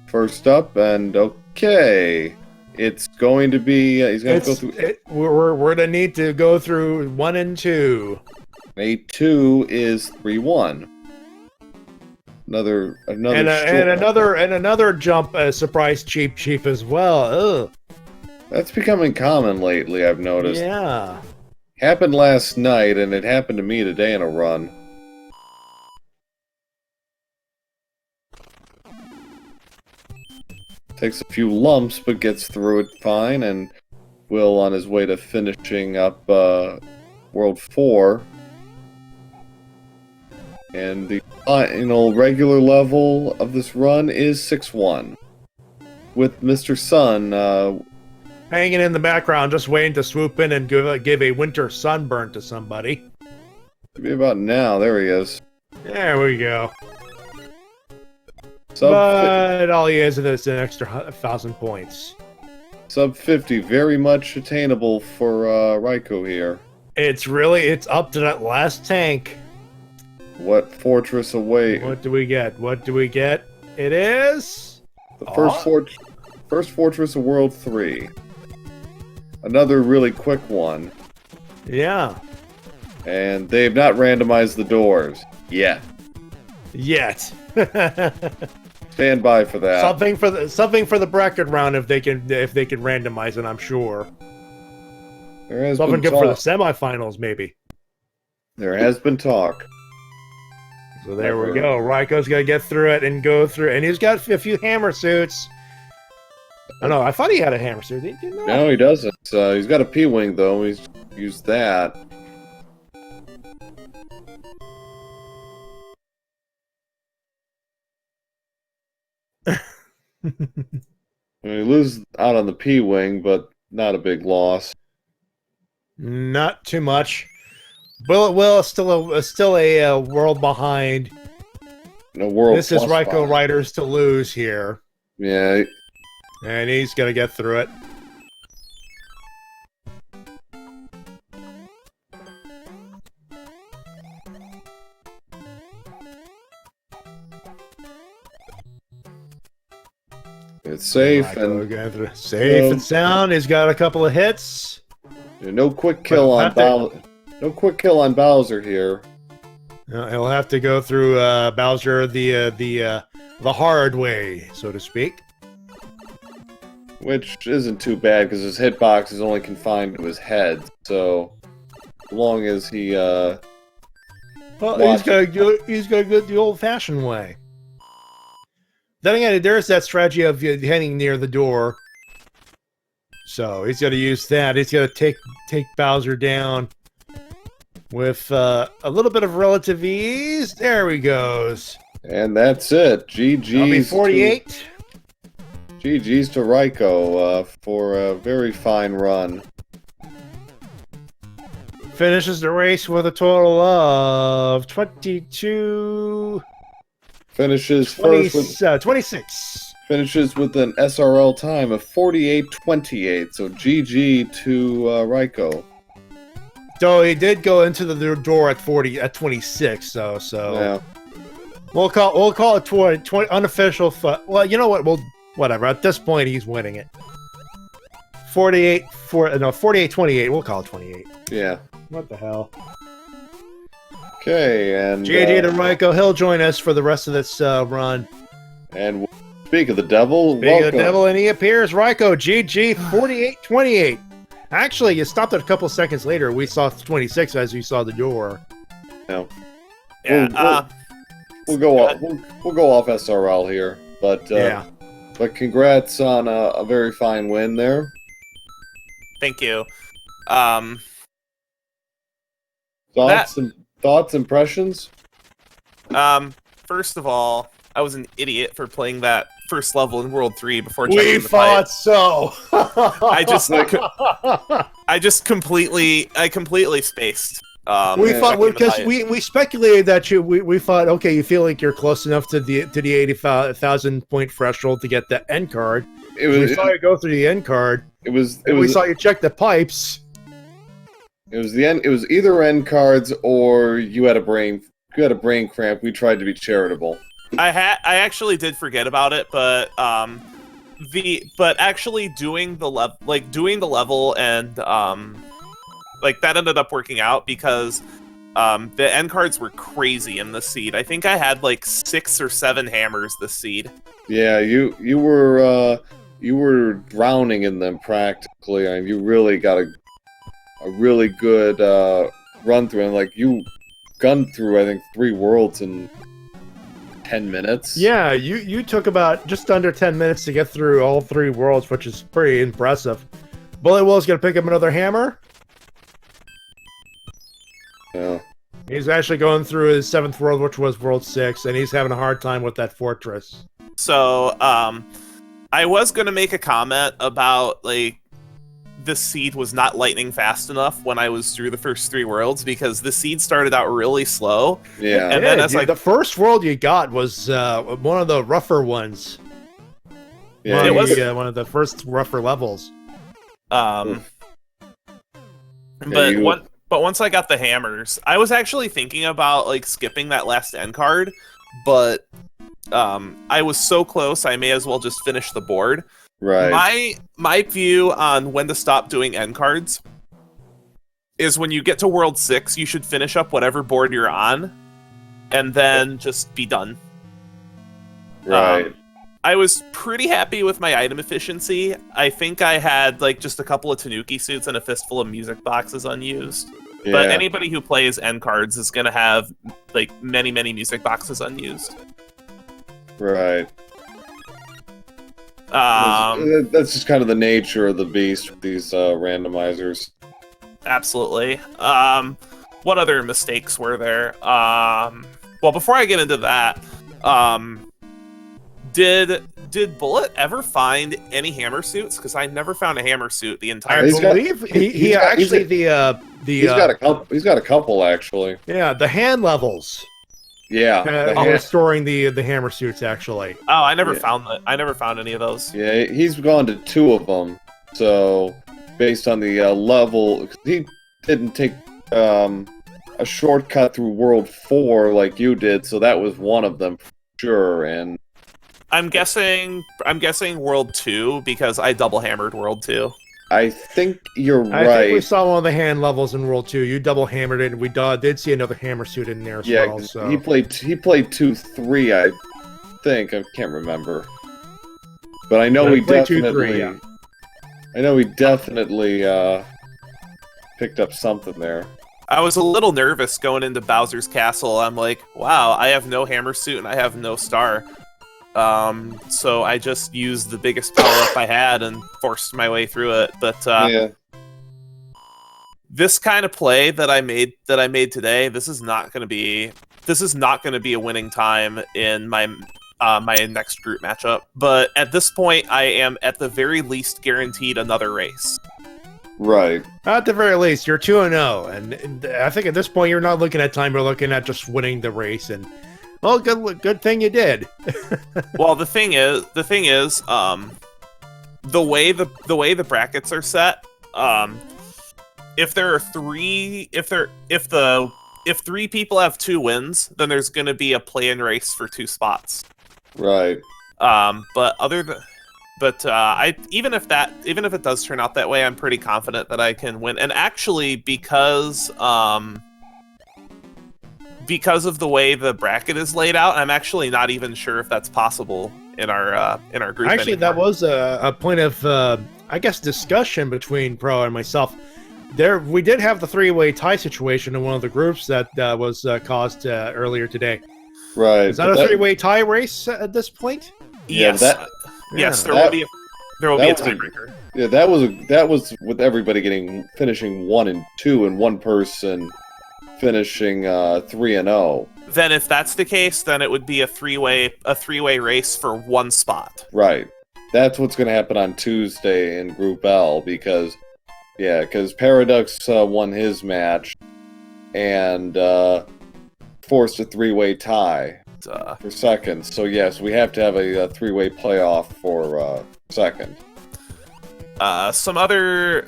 First up, and okay, it's going to be. He's going to go through. We're gonna need to go through 1 and 2. A 2 is 3-1. Another another jump surprise chief as well. Ugh. That's becoming common lately, I've noticed. Yeah. Happened last night, and it happened to me today in a run. Takes a few lumps, but gets through it fine, and Will on his way to finishing up World 4. And the final regular level of this run is 6-1. With Mr. Sun hanging in the background, just waiting to swoop in and give a winter sunburn to somebody. Maybe about now. There he is. There we go. But all he is an extra 1,000 points. Sub 50, very much attainable for Raikou here. It's up to that last tank. What fortress away? What do we get? It is the first fortress of World 3. Another really quick one. Yeah. And they've not randomized the doors yet. Stand by for that. Something for the bracket round if they can randomize it, I'm sure. There has something been good for the semifinals, maybe. There has been talk. So there we go. Raikou's got to get through it and go through, and he's got a few hammer suits. I know. I thought he had a hammer suit. No, he doesn't. He's got a P-wing though. He's used that. He loses out on the P-wing, but not a big loss. Not too much. BulletWill is still a world behind. No world. This is RaikouRider's to lose here. Yeah. And he's gonna get through it. It's safe and sound. He's got a couple of hits. No quick kill on Bowser. No quick kill on Bowser here. He'll have to go through Bowser the hard way, so to speak. Which isn't too bad because his hitbox is only confined to his head. So, as long as he well, he's gonna go the old-fashioned way. Then again, there's that strategy of heading near the door. So he's gonna use that. He's gonna take Bowser down with a little bit of relative ease. There he goes. And that's it. GG's. 48. GG's to Raikou for a very fine run. Finishes the race with a total of 22. Finishes 20, first with 26. Finishes with an SRL time of 48:28. So GG to Raikou. So he did go into the door at 26. So yeah. We'll call it 20 unofficial. Well, you know what? Whatever. At this point, he's winning it. 48-28. We'll call it 28. Yeah. What the hell? Okay, and GG to Raikou. He'll join us for the rest of this run. And speak of the devil, Speaking of the devil, and he appears. Raikou, GG, 48-28. Actually, you stopped it a couple seconds later. We saw 26 as we saw the door. No. Yeah. We'll go off SRL here, but yeah. But congrats on a very fine win there. Thank you. Thoughts, impressions? First of all, I was an idiot for playing that first level in World 3 before We checking the thought fight. so. I completely spaced. We thought checking the because fight. we speculated that we thought, okay, you feel like you're close enough to the 80,000 point threshold to get the end card. We saw you go through the end card. We saw you check the pipes. It was the end. It was either end cards or you had a brain cramp. We tried to be charitable. I actually did forget about it, but actually doing the level and that ended up working out because the end cards were crazy in this seed. I think I had like 6 or 7 hammers this seed. Yeah, you were drowning in them practically. I mean, you really got a really good run through, and like you gunned through I think 3 worlds in 10 minutes. Yeah, you took about just under 10 minutes to get through all 3 worlds, which is pretty impressive. BulletWill's gonna pick up another hammer. Yeah. He's actually going through his 7th world, which was World 6, and he's having a hard time with that fortress. So, I was gonna make a comment about like the seed was not lightning fast enough when I was through the first 3 worlds because the seed started out really slow. Yeah, and then as like the first world you got was one of the rougher ones. Yeah, it was one of the first rougher levels. But once I got the hammers, I was actually thinking about like skipping that last end card, but I was so close I may as well just finish the board. Right. My view on when to stop doing end cards is when you get to World 6, you should finish up whatever board you're on, and then just be done. Right. I was pretty happy with my item efficiency. I think I had like just a couple of Tanuki suits and a fistful of music boxes unused. Yeah. But anybody who plays end cards is going to have like many music boxes unused. Right. That's just kind of the nature of the beast with these randomizers. Absolutely. What other mistakes were there? Well, before I get into that, did Bullet ever find any hammer suits? Because I never found a hammer suit the entire I time. believe he's got a couple actually. Yeah, the hand levels. Yeah, restoring the hammer suits actually. Oh, I never found that. I never found any of those. Yeah, he's gone to 2 of them. So, based on the level, he didn't take a shortcut through World 4 like you did. So that was one of them, for sure. And I'm guessing World 2 because I double hammered World 2. I think you're right. I think we saw one of the hand levels in World 2. You double hammered it, and we did see another hammer suit in there as well. So. he played 2-3, I think. I can't remember, but I know he definitely. 2-3, yeah. I know he definitely picked up something there. I was a little nervous going into Bowser's Castle. I'm like, wow, I have no hammer suit and I have no star. So I just used the biggest power-up I had and forced my way through it. But this kind of play that I made today, this is not going to be a winning time in my my next group matchup. But at this point, I am at the very least guaranteed another race. Right. At the very least, you're 2-0, and I think at this point you're not looking at time. You're looking at just winning the race and. Well, good thing you did. Well, the thing is, the way the brackets are set, if 3 people have 2 wins, then there's going to be a play-in race for 2 spots. Right. Even if it does turn out that way, I'm pretty confident that I can win. And actually, because of the way the bracket is laid out, I'm actually not even sure if that's possible in our group. Actually, anymore. that was a point of I guess discussion between Pro and myself. We did have the 3-way tie situation in one of the groups that was caused earlier today. Right. Is that a 3-way tie race at this point? Yes. Yeah, yes, there will be. There will be a That was a- tiebreaker. Yeah, that was with everybody finishing 1 and 2, and one person finishing 3 and 0. Then, if that's the case, then it would be a three-way race for one spot. Right. That's what's going to happen on Tuesday in Group L because Paradox won his match and forced a 3-way tie for second. So yes, we have to have a 3-way playoff for second. Some other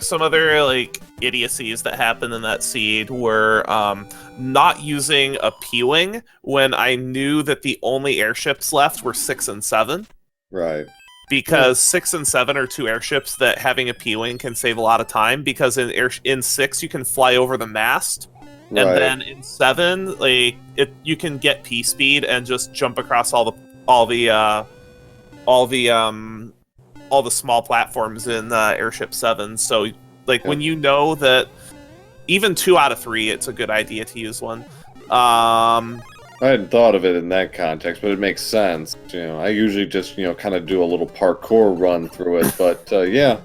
like idiocies that happened in that seed were not using a P-wing when I knew that the only airships left were 6 and 7. Right. Because 6 and 7 are two airships that having a P-wing can save a lot of time. Because in 6 you can fly over the mast, and then in 7 you can get P speed and just jump across all the small platforms in Airship 7. So, when you know that even 2 out of 3, it's a good idea to use one. I hadn't thought of it in that context, but it makes sense. I usually just, kind of do a little parkour run through it, but yeah.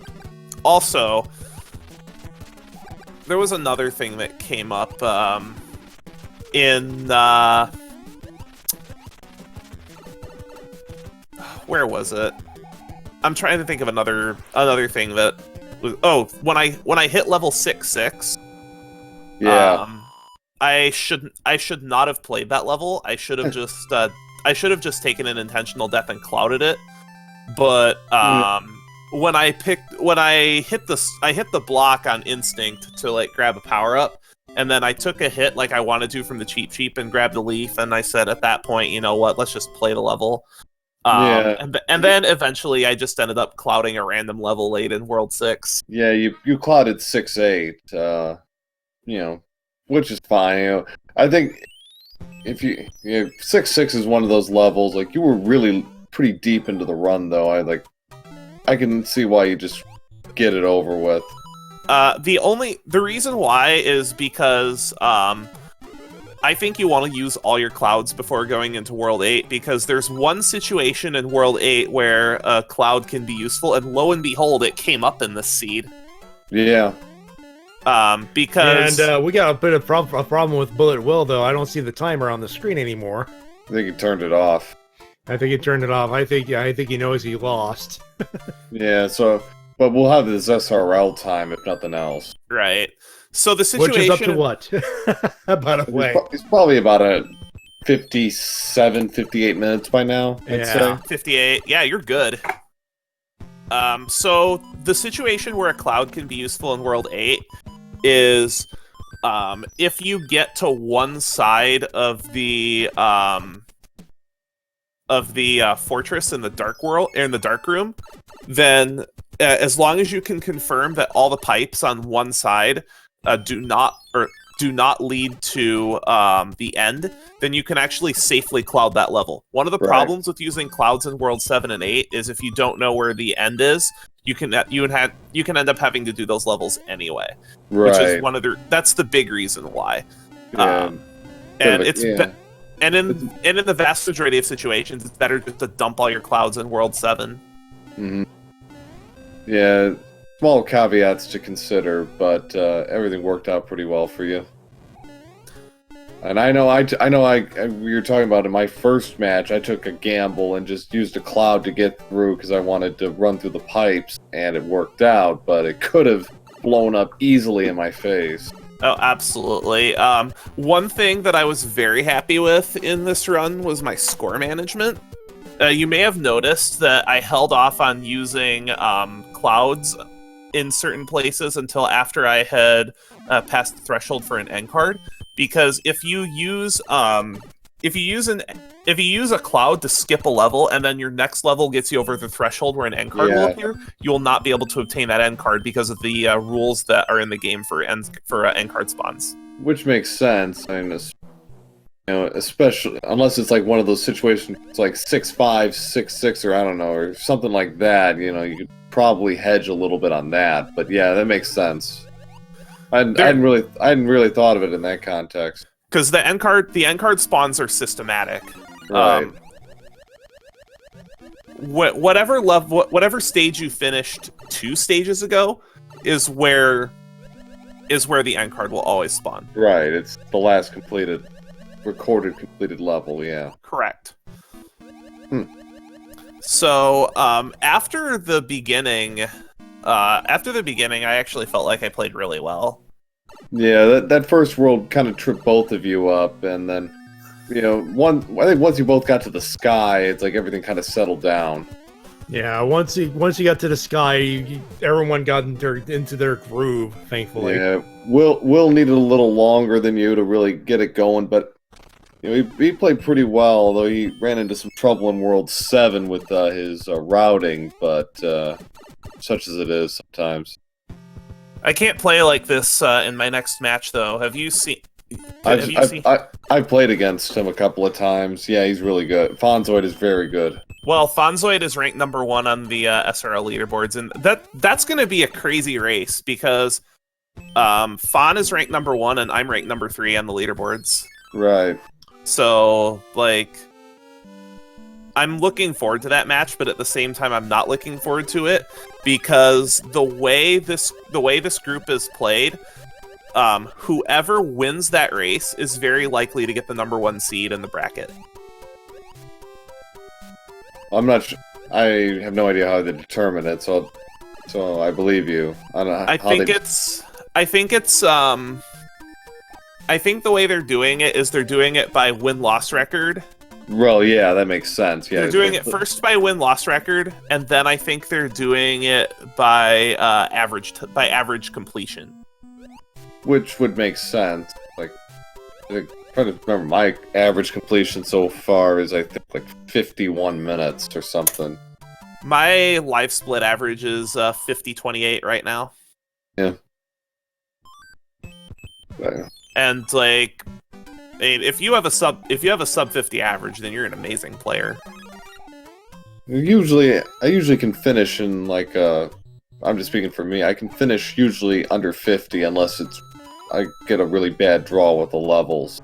Also, there was another thing that came up in... where was it? I'm trying to think of another thing that was. Oh, when I hit level 6-6. Yeah. I should not have played that level. I should have just taken an intentional death and clouded it. But when I hit the block on instinct to grab a power up, and then I took a hit like I wanted to from the cheap and grabbed a leaf, and I said at that point, you know what, let's just play the level. And then eventually I just ended up clouding a random level late in World 6. Yeah, you clouded 6-8, which is fine. I think if 6-6 is one of those levels, you were really pretty deep into the run, though. I can see why you just get it over with. The reason why is because I think you want to use all your clouds before going into World 8, because there's one situation in World 8 where a cloud can be useful, and lo and behold, it came up in this seed. Yeah. Because... And we got a bit of a problem with BulletWill, though. I don't see the timer on the screen anymore. I think he turned it off. I think he turned it off. I think he knows he lost. Yeah, but we'll have this SRL time, if nothing else. Right. So the situation... Which is up to what? About a way. It's probably about a 57, 58 minutes by now, I'd say. 58. Yeah, you're good. So the situation where a cloud can be useful in World 8 is if you get to one side of the fortress in the dark room, then as long as you can confirm that all the pipes on one side do not lead to the end, then you can actually safely cloud that level. One of the problems with using clouds in World 7 and 8 is if you don't know where the end is, you can end up having to do those levels anyway. Right. Which is that's the big reason why. Yeah. And in the vast majority of situations, it's better just to dump all your clouds in World 7. Mm-hmm. Yeah. Small caveats to consider, but everything worked out pretty well for you. And I know we were talking about in my first match, I took a gamble and just used a cloud to get through because I wanted to run through the pipes, and it worked out, but it could have blown up easily in my face. Oh, absolutely. One thing that I was very happy with in this run was my score management. You may have noticed that I held off on using clouds in certain places until after I had passed the threshold for an end card, because if you use a cloud to skip a level and then your next level gets you over the threshold where an end card will appear, you will not be able to obtain that end card because of the rules that are in the game for end card spawns. Which makes sense. I mean, especially unless it's one of those situations, it's 6-5, 6-6, or I don't know, or something like that. You could probably hedge a little bit on that, but yeah, that makes sense. I hadn't really thought of it in that context. Because the end card spawns are systematic. Right. whatever stage you finished 2 stages ago is where the end card will always spawn. Right, it's the last recorded completed level, yeah. Correct. So, after the beginning, I actually felt like I played really well. Yeah, that first world kind of tripped both of you up, and then, I think once you both got to the sky, it's like everything kind of settled down. Yeah, once you got to the sky, everyone got into their groove, thankfully. Yeah, Will needed a little longer than you to really get it going, but he played pretty well, although he ran into some trouble in World 7 with his routing, but such as it is sometimes. I can't play like this in my next match, though. Have you seen? I've played against him a couple of times. Yeah, he's really good. Fonzoid is very good. Well, Fonzoid is ranked number 1 on the SRL leaderboards, and that's going to be a crazy race because Fon is ranked number 1 and I'm ranked number 3 on the leaderboards. Right. So, like, I'm looking forward to that match, but at the same time, I'm not looking forward to it because the way this group is played, whoever wins that race is very likely to get the number 1 seed in the bracket. I'm not sure. I have no idea how they determine it, so I believe you. I think the way they're doing it is they're doing it by win-loss record. Well, yeah, that makes sense. Yeah, they're doing it first by win-loss record, and then I think they're doing it by average completion. Which would make sense. Like, I'm trying to remember, my average completion so far is, I think, like 51 minutes or something. My life split average is 50-28 right now. Yeah. And like, if you have a sub 50 average, then you're an amazing player. I usually can finish in like I'm just speaking for me. I can finish usually under 50 unless I get a really bad draw with the levels.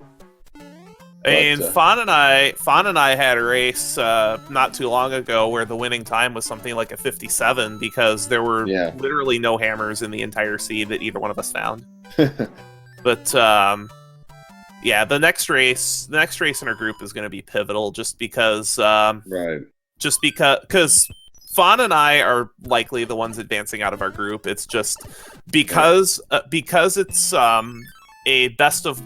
And Fawn and I had a race not too long ago where the winning time was something like a 57 because there were literally no hammers in the entire seed that either one of us found. But yeah, the next race in our group is going to be pivotal just because just because Fawn and I are likely the ones advancing out of our group. It's just because it's a best of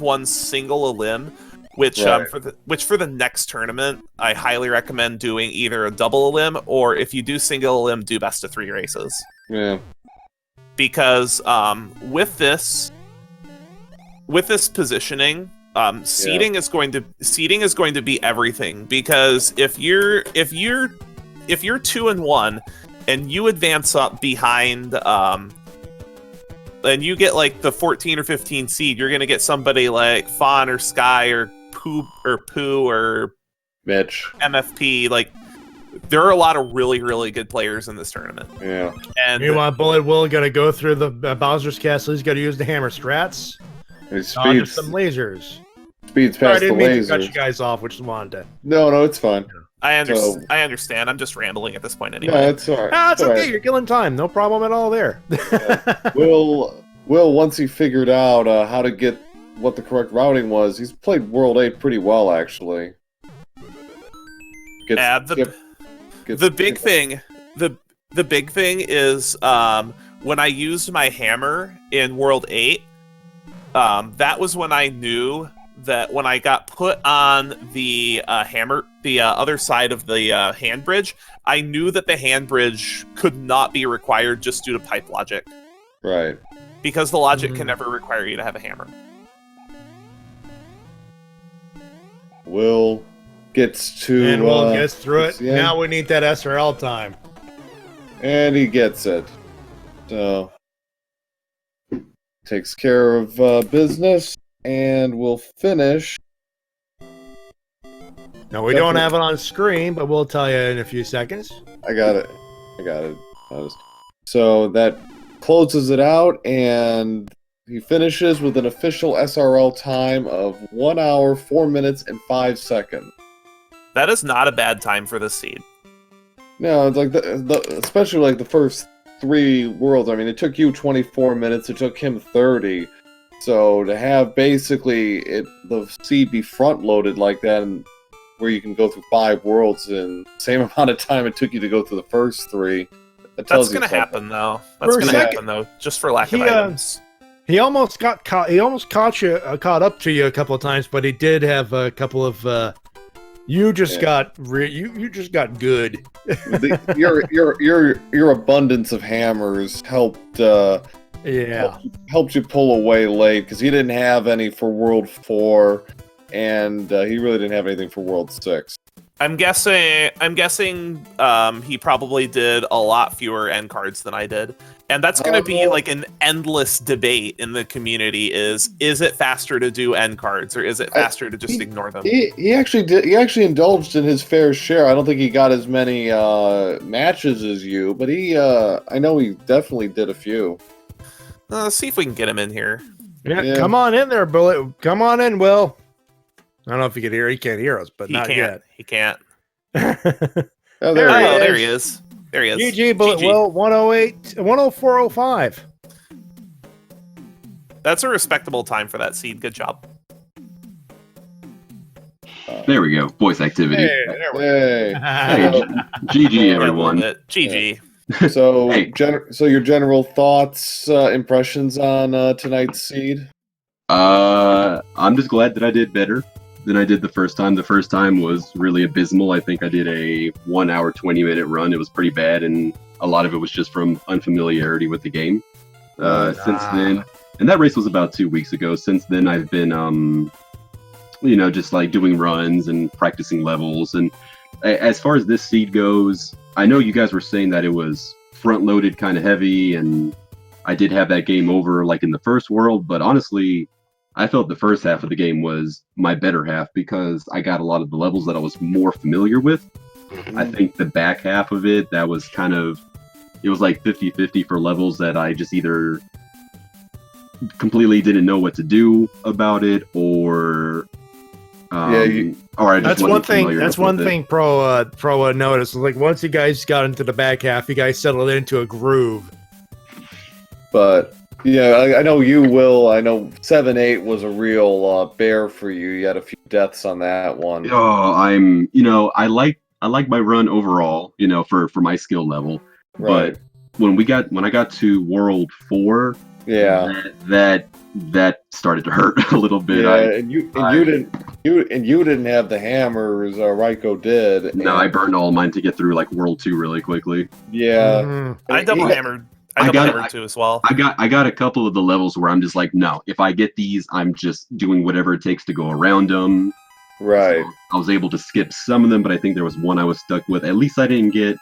one single elim, which for the next tournament I highly recommend doing either a double elim or if you do single elim, do best of 3 races. Yeah. Because with this positioning, seeding is going to be everything. Because if you're 2-1 and you advance up behind and you get like the 14 or 15 seed, you're gonna get somebody like Fawn or Sky or Poo or Mitch, MFP. Like there are a lot of really, really good players in this tournament. Yeah. And meanwhile, BulletWill got to go through the Bowser's Castle. He's got to use the hammer strats. There's some lasers. Speeds past the lasers. I didn't mean to cut you guys off, which wanted to. No, it's fine. I understand. I'm just rambling at this point anyway. Yeah, it's alright. It's okay. Right. You're killing time. No problem at all there. Will, once he figured out how to get what the correct routing was, he's played World 8 pretty well, actually. The big thing is when I used my hammer in World 8, that was when I knew that when I got put on the hammer, the other side of the hand bridge, I knew that the hand bridge could not be required just due to pipe logic. Right. Because the logic can never require you to have a hammer. Will gets to... And Will gets through it. Now we need that SRL time. And he gets it. So... takes care of business. And we'll finish. No, we don't have it on screen, but we'll tell you in a few seconds. I got it. So that closes it out, and he finishes with an official SRL time of 1 hour, 4 minutes, and 5 seconds. That is not a bad time for this seed. No, it's like especially like the first 3 worlds. I mean, it took you 24 minutes. It took him 30. So to have basically the seed be front loaded like that, and where you can go through 5 worlds in the same amount of time it took you to go through the first 3. That's going to happen though. That's going to happen though, just for lack of items. He almost got caught. He almost caught up to you a couple of times, but he did have a couple of. You just got you just got good. Your abundance of hammers helped. Helped you pull away late because he didn't have any for World 4, and he really didn't have anything for World 6. I'm guessing he probably did a lot fewer end cards than I did. And that's going to be like an endless debate in the community is it faster to do end cards or is it faster to just ignore them? He actually did. He actually indulged in his fair share. I don't think he got as many matches as you, but I know he definitely did a few. Let's see if we can get him in here. Yeah, come on in there, Bullet. Come on in, Will. I don't know if he can hear. He can't hear us, but not yet. He can't. There he is. There he is. GG, BulletWill, 108, 104.05. That's a respectable time for that seed. Good job. There we go. Voice activity. Hey, there we go. Hey, GG, everyone. GG. So, Hey. So your general thoughts, impressions on tonight's seed? I'm just glad that I did better than I did the first time. The first time was really abysmal. I think I did a 1 hour, 20-minute run. It was pretty bad, and a lot of it was just from unfamiliarity with the game. Since then, and that race was about 2 weeks ago. Since then, I've been, just like doing runs and practicing levels. And as far as this seed goes, I know you guys were saying that it was front-loaded, kind of heavy, and I did have that game over like in the first world, but honestly, I felt the first half of the game was my better half because I got a lot of the levels that I was more familiar with. Mm-hmm. I think the back half of it, that was it was like 50-50 for levels that I just either completely didn't know what to do about it or I just that's one thing. That's one thing. Pro noticed. Like once you guys got into the back half, you guys settled into a groove. But yeah, I know you will. I know 7-8 was a real bear for you. You had a few deaths on that one. Oh, I like my run overall. For my skill level. Right. But when I got to World 4, that started to hurt a little bit. Yeah, you didn't have the hammers. Raiko did. No, I burned all mine to get through like World 2 really quickly. Yeah, I double hammered. I double hammered too as well. I got a couple of the levels where I'm just like, no, if I get these, I'm just doing whatever it takes to go around them. Right. So I was able to skip some of them, but I think there was one I was stuck with. At least I didn't get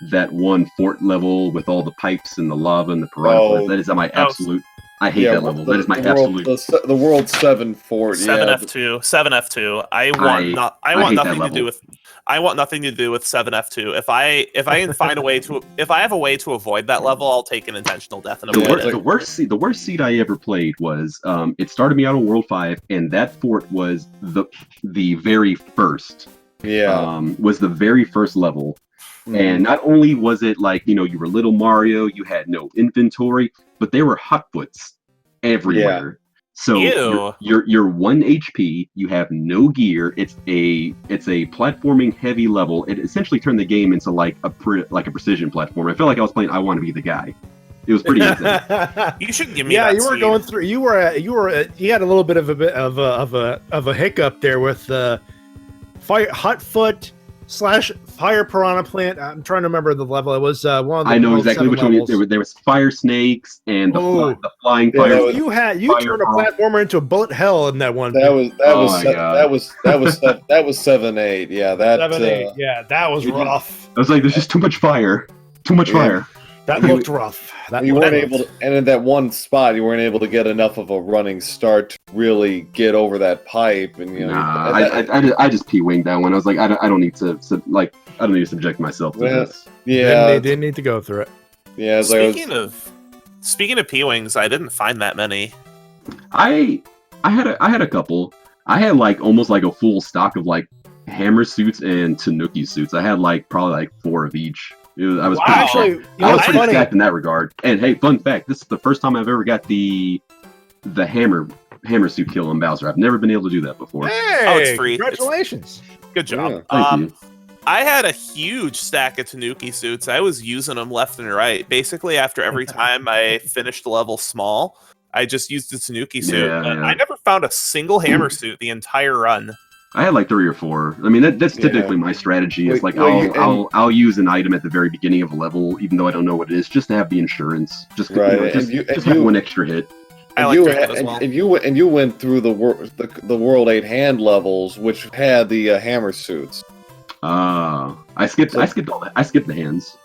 that one fort level with all the pipes and the lava and the piranha. That is my absolute. I hate that level. That is my absolute. The World 7 fort. 7F2. 7F2. I want nothing to do with. I want nothing to do with 7F2. If I can find a way to, if I have a way to avoid that level, I'll take an intentional death and avoid it. The worst seed I ever played was it started me out on World 5, and that fort was the very first. Yeah. Was the very first level. And not only was it like, you were little Mario, you had no inventory, but there were hotfoots everywhere. Yeah. So you're 1 HP, you have no gear. It's a platforming heavy level. It essentially turned the game into like a precision platform. I felt like I was playing I Want to Be the Guy. It was pretty intense. You should give me that you were seed. Going through you had a little bit of a hiccup there with Hotfoot / Fire Piranha Plant. I'm trying to remember the level. It was one of the. I know exactly which one. There was fire snakes and the flying fire. You turned a platformer into a bullet hell in that one. That was 7-8. Yeah, that 7-8. Yeah, that was rough. I was like, there's just too much fire. Too much fire. That looked rough. You weren't able to, and in that one spot, you weren't able to get enough of a running start to really get over that pipe. And I just p-winged that one. I was like, I don't need to subject myself to this. Yeah, they didn't need to go through it. Yeah. Speaking of p-wings, I didn't find that many. I had a couple. I had like almost like a full stock of like hammer suits and Tanuki suits. I had probably 4 of each. I was Wow. pretty Actually, stacked. you know I was what's pretty funny? stacked in that regard. And hey, fun fact: this is the first time I've ever got the hammer suit kill on Bowser. I've never been able to do that before. Hey, Oh, it's free. Congratulations. Good job. Thank you. I had a huge stack of Tanuki suits. I was using them left and right. Basically, after every time I finished a level small, I just used the Tanuki suit. Yeah, But yeah. I never found a single hammer suit the entire run. I had 3 or 4. I mean, that's typically my strategy. Is I'll use an item at the very beginning of a level, even though I don't know what it is, just to have the insurance. Just Right, just and have one extra hit. I And like you, doing had, that as well. and you went through the World 8 hand levels, which had the hammer suits. I skipped the hands.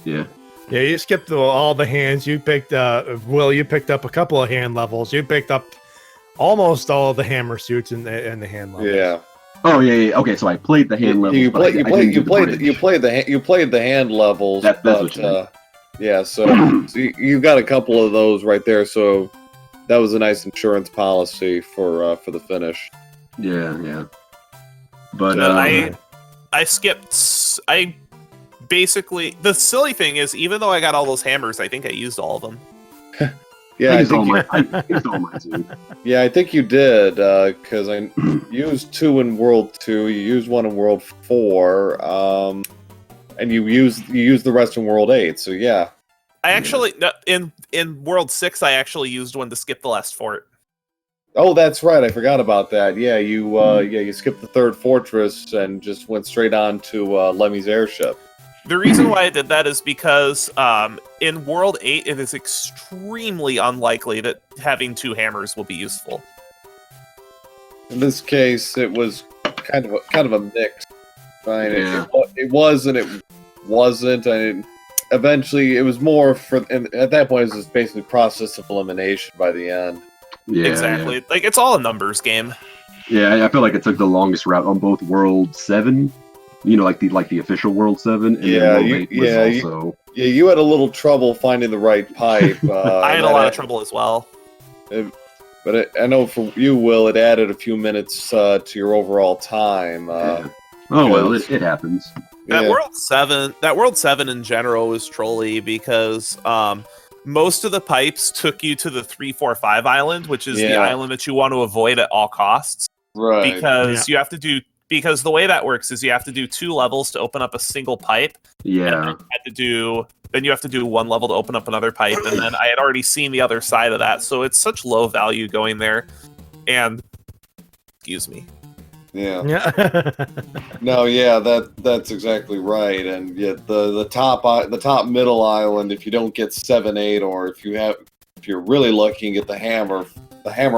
Yeah. Yeah, you skipped all the hands. You picked, Will, you picked up a couple of hand levels. You picked up almost all of the hammer suits and the hand levels. Yeah. Oh yeah. Okay, so I played the hand levels. You but I didn't do the bridge. played the hand levels. That's but, what you meant. yeah. So you got a couple of those right there. So that was a nice insurance policy for the finish. Yeah. But I skipped. I basically, the silly thing is, even though I got all those hammers, I think I used all of them. Yeah, I used all mine too. Yeah, I think you did, because I used 2 in World 2, you used 1 in World 4, and you used the rest in World 8. So yeah. I actually in World 6, I actually used one to skip the last fort. Oh, that's right. I forgot about that. Yeah, you skipped the 3rd fortress and just went straight on to Lemmy's airship. The reason why I did that is because in World 8, it is extremely unlikely that having 2 hammers will be useful. In this case, it was kind of a mix. Fine, Yeah. it was and it wasn't. And eventually, it was more for. And at that point, it was just basically process of elimination by the end. Yeah, Exactly. Like, it's all a numbers game. Yeah, I feel like it took the longest route on both World 7. You know, like the official World 7. And Yeah, then World 8 was also. Yeah, you had a little trouble finding the right pipe. I had a lot of trouble as well. But I know for you, Will, it added a few minutes to your overall time. Yeah. Oh well, it happens. That Yeah. World 7 in general was trolly because most of the pipes took you to the 345 island, which is the Yeah. island that you want to avoid at all costs. Right. Because you have to do the way that works is you have to do 2 levels to open up a single pipe. Yeah. Then you have to do 1 level to open up another pipe, and then I had already seen the other side of that, so it's such low value going there. And excuse me. Yeah. Yeah. No, yeah, that's exactly right. And yet the top middle island, if you don't get 7-8, or if you're really lucky and get the hammer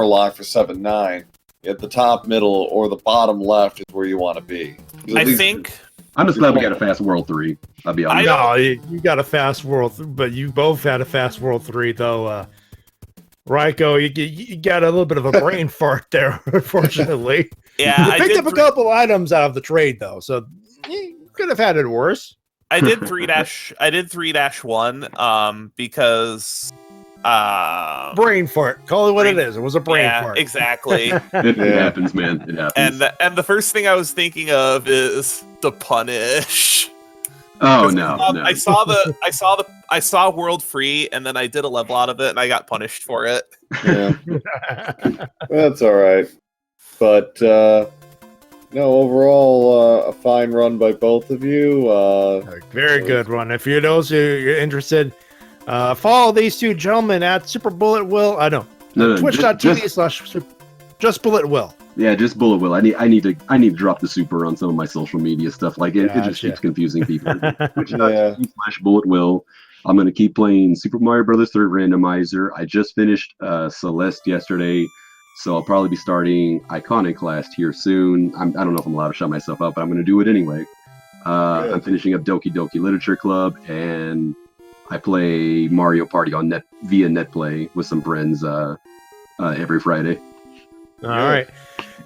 lock for 7-9, at the top middle or the bottom left is where you want to be. I think I'm just glad we got a fast World 3. I'll be honest. No, you got a fast world, but you both had a fast world 3 though. Raiko, you got a little bit of a brain fart there, unfortunately. Yeah, You I picked did up a couple items out of the trade though, so you could have had it worse. I did 3-1 because Brain fart. Call it what it is. It was a brain fart. Exactly. It happens, man. It happens. and the first thing I was thinking of is the punish. Oh 'Cause no, no. I saw World Free, and then I did a level out of it, and I got punished for it. Yeah, that's all right. But no, overall, a fine run by both of you. Very good one. If you're those who are interested, follow these 2 gentlemen at Super BulletWill. I know. No, Twitch.tv/ just BulletWill. Yeah, just BulletWill. I need to drop the super on some of my social media stuff. Like it just Gotcha. keeps confusing people. Yeah. /BulletWill. I'm gonna keep playing Super Mario Brothers 3rd Randomizer. I just finished Celeste yesterday, so I'll probably be starting Iconic Last here soon. I don't know if I'm allowed to shut myself up, but I'm gonna do it anyway. I'm finishing up Doki Doki Literature Club, and I play Mario Party on via NetPlay with some friends every Friday. All right.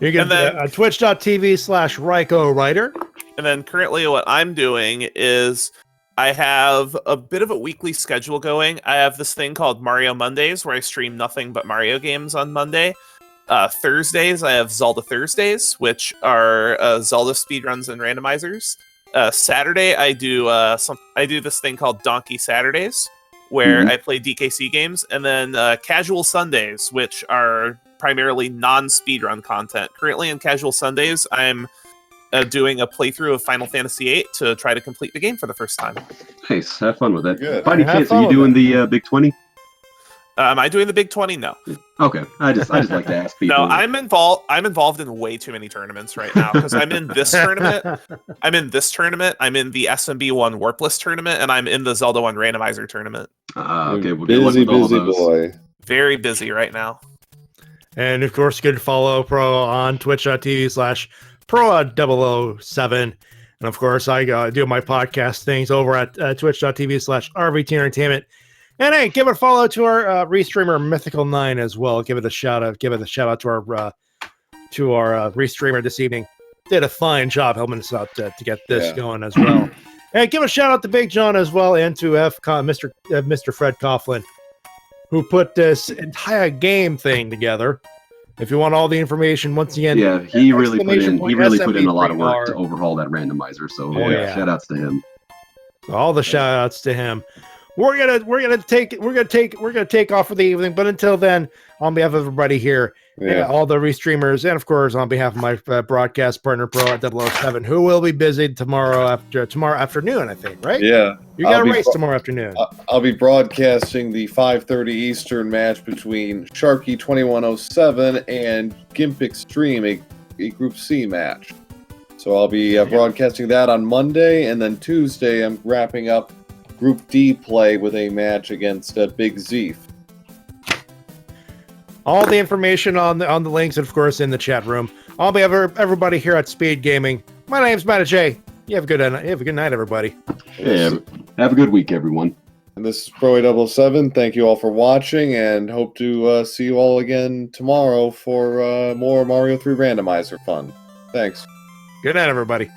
You can twitch.tv/RaikouRider. And then currently what I'm doing is I have a bit of a weekly schedule going. I have this thing called Mario Mondays where I stream nothing but Mario games on Monday. Thursdays, I have Zelda Thursdays, which are Zelda speedruns and randomizers. Saturday, I do this thing called Donkey Saturdays, where I play DKC games, and then Casual Sundays, which are primarily non-speedrun content. Currently in Casual Sundays, I'm doing a playthrough of Final Fantasy VIII to try to complete the game for the first time. Nice, have fun with that. Good. By any Have chance, fun are you with doing the Big 20? Am I doing the Big 20? No. Okay, I just like to ask people. No, I'm involved in way too many tournaments right now because I'm in this tournament. I'm in the SMB1 Warpless tournament, and I'm in the Zelda 1 Randomizer tournament. Okay, well, good luck Busy, with all of busy those. boy. Very busy right now. And of course, you can follow Pro on twitch.tv/Pro007. And of course, I do my podcast things over at twitch.tv/RVT Entertainment. And hey, give a follow to our restreamer Mythical9 as well. Give it a shout out. Give it a shout out to our restreamer this evening. Did a fine job helping us out to get this going as well. And give a shout out to Big John as well, and to Mr. Fred Coughlin, who put this entire game thing together. If you want all the information, once again, Yeah, he really put in SMB3 a lot of work to are- overhaul that randomizer. So yeah. shout outs to him. all the shout outs to him. We're gonna take off for the evening, but until then, on behalf of everybody here, all the restreamers, and of course on behalf of my broadcast partner Pro at 007, who will be busy tomorrow afternoon, I think, right? Yeah. You got a race tomorrow afternoon. I'll be broadcasting the 5:30 Eastern match between Sharky 2107 and Gimp Extreme, a Group C match. So I'll be broadcasting that on Monday, and then Tuesday I'm wrapping up Group D play with a match against Big Zeef. All the information on the links, and of course in the chat room. On behalf of everybody here at Speed Gaming, my name's Matt J. You have a good night, everybody. Yeah, have a good week, everyone. And this is Pro007. Thank you all for watching, and hope to see you all again tomorrow for more Mario 3 Randomizer fun. Thanks. Good night, everybody.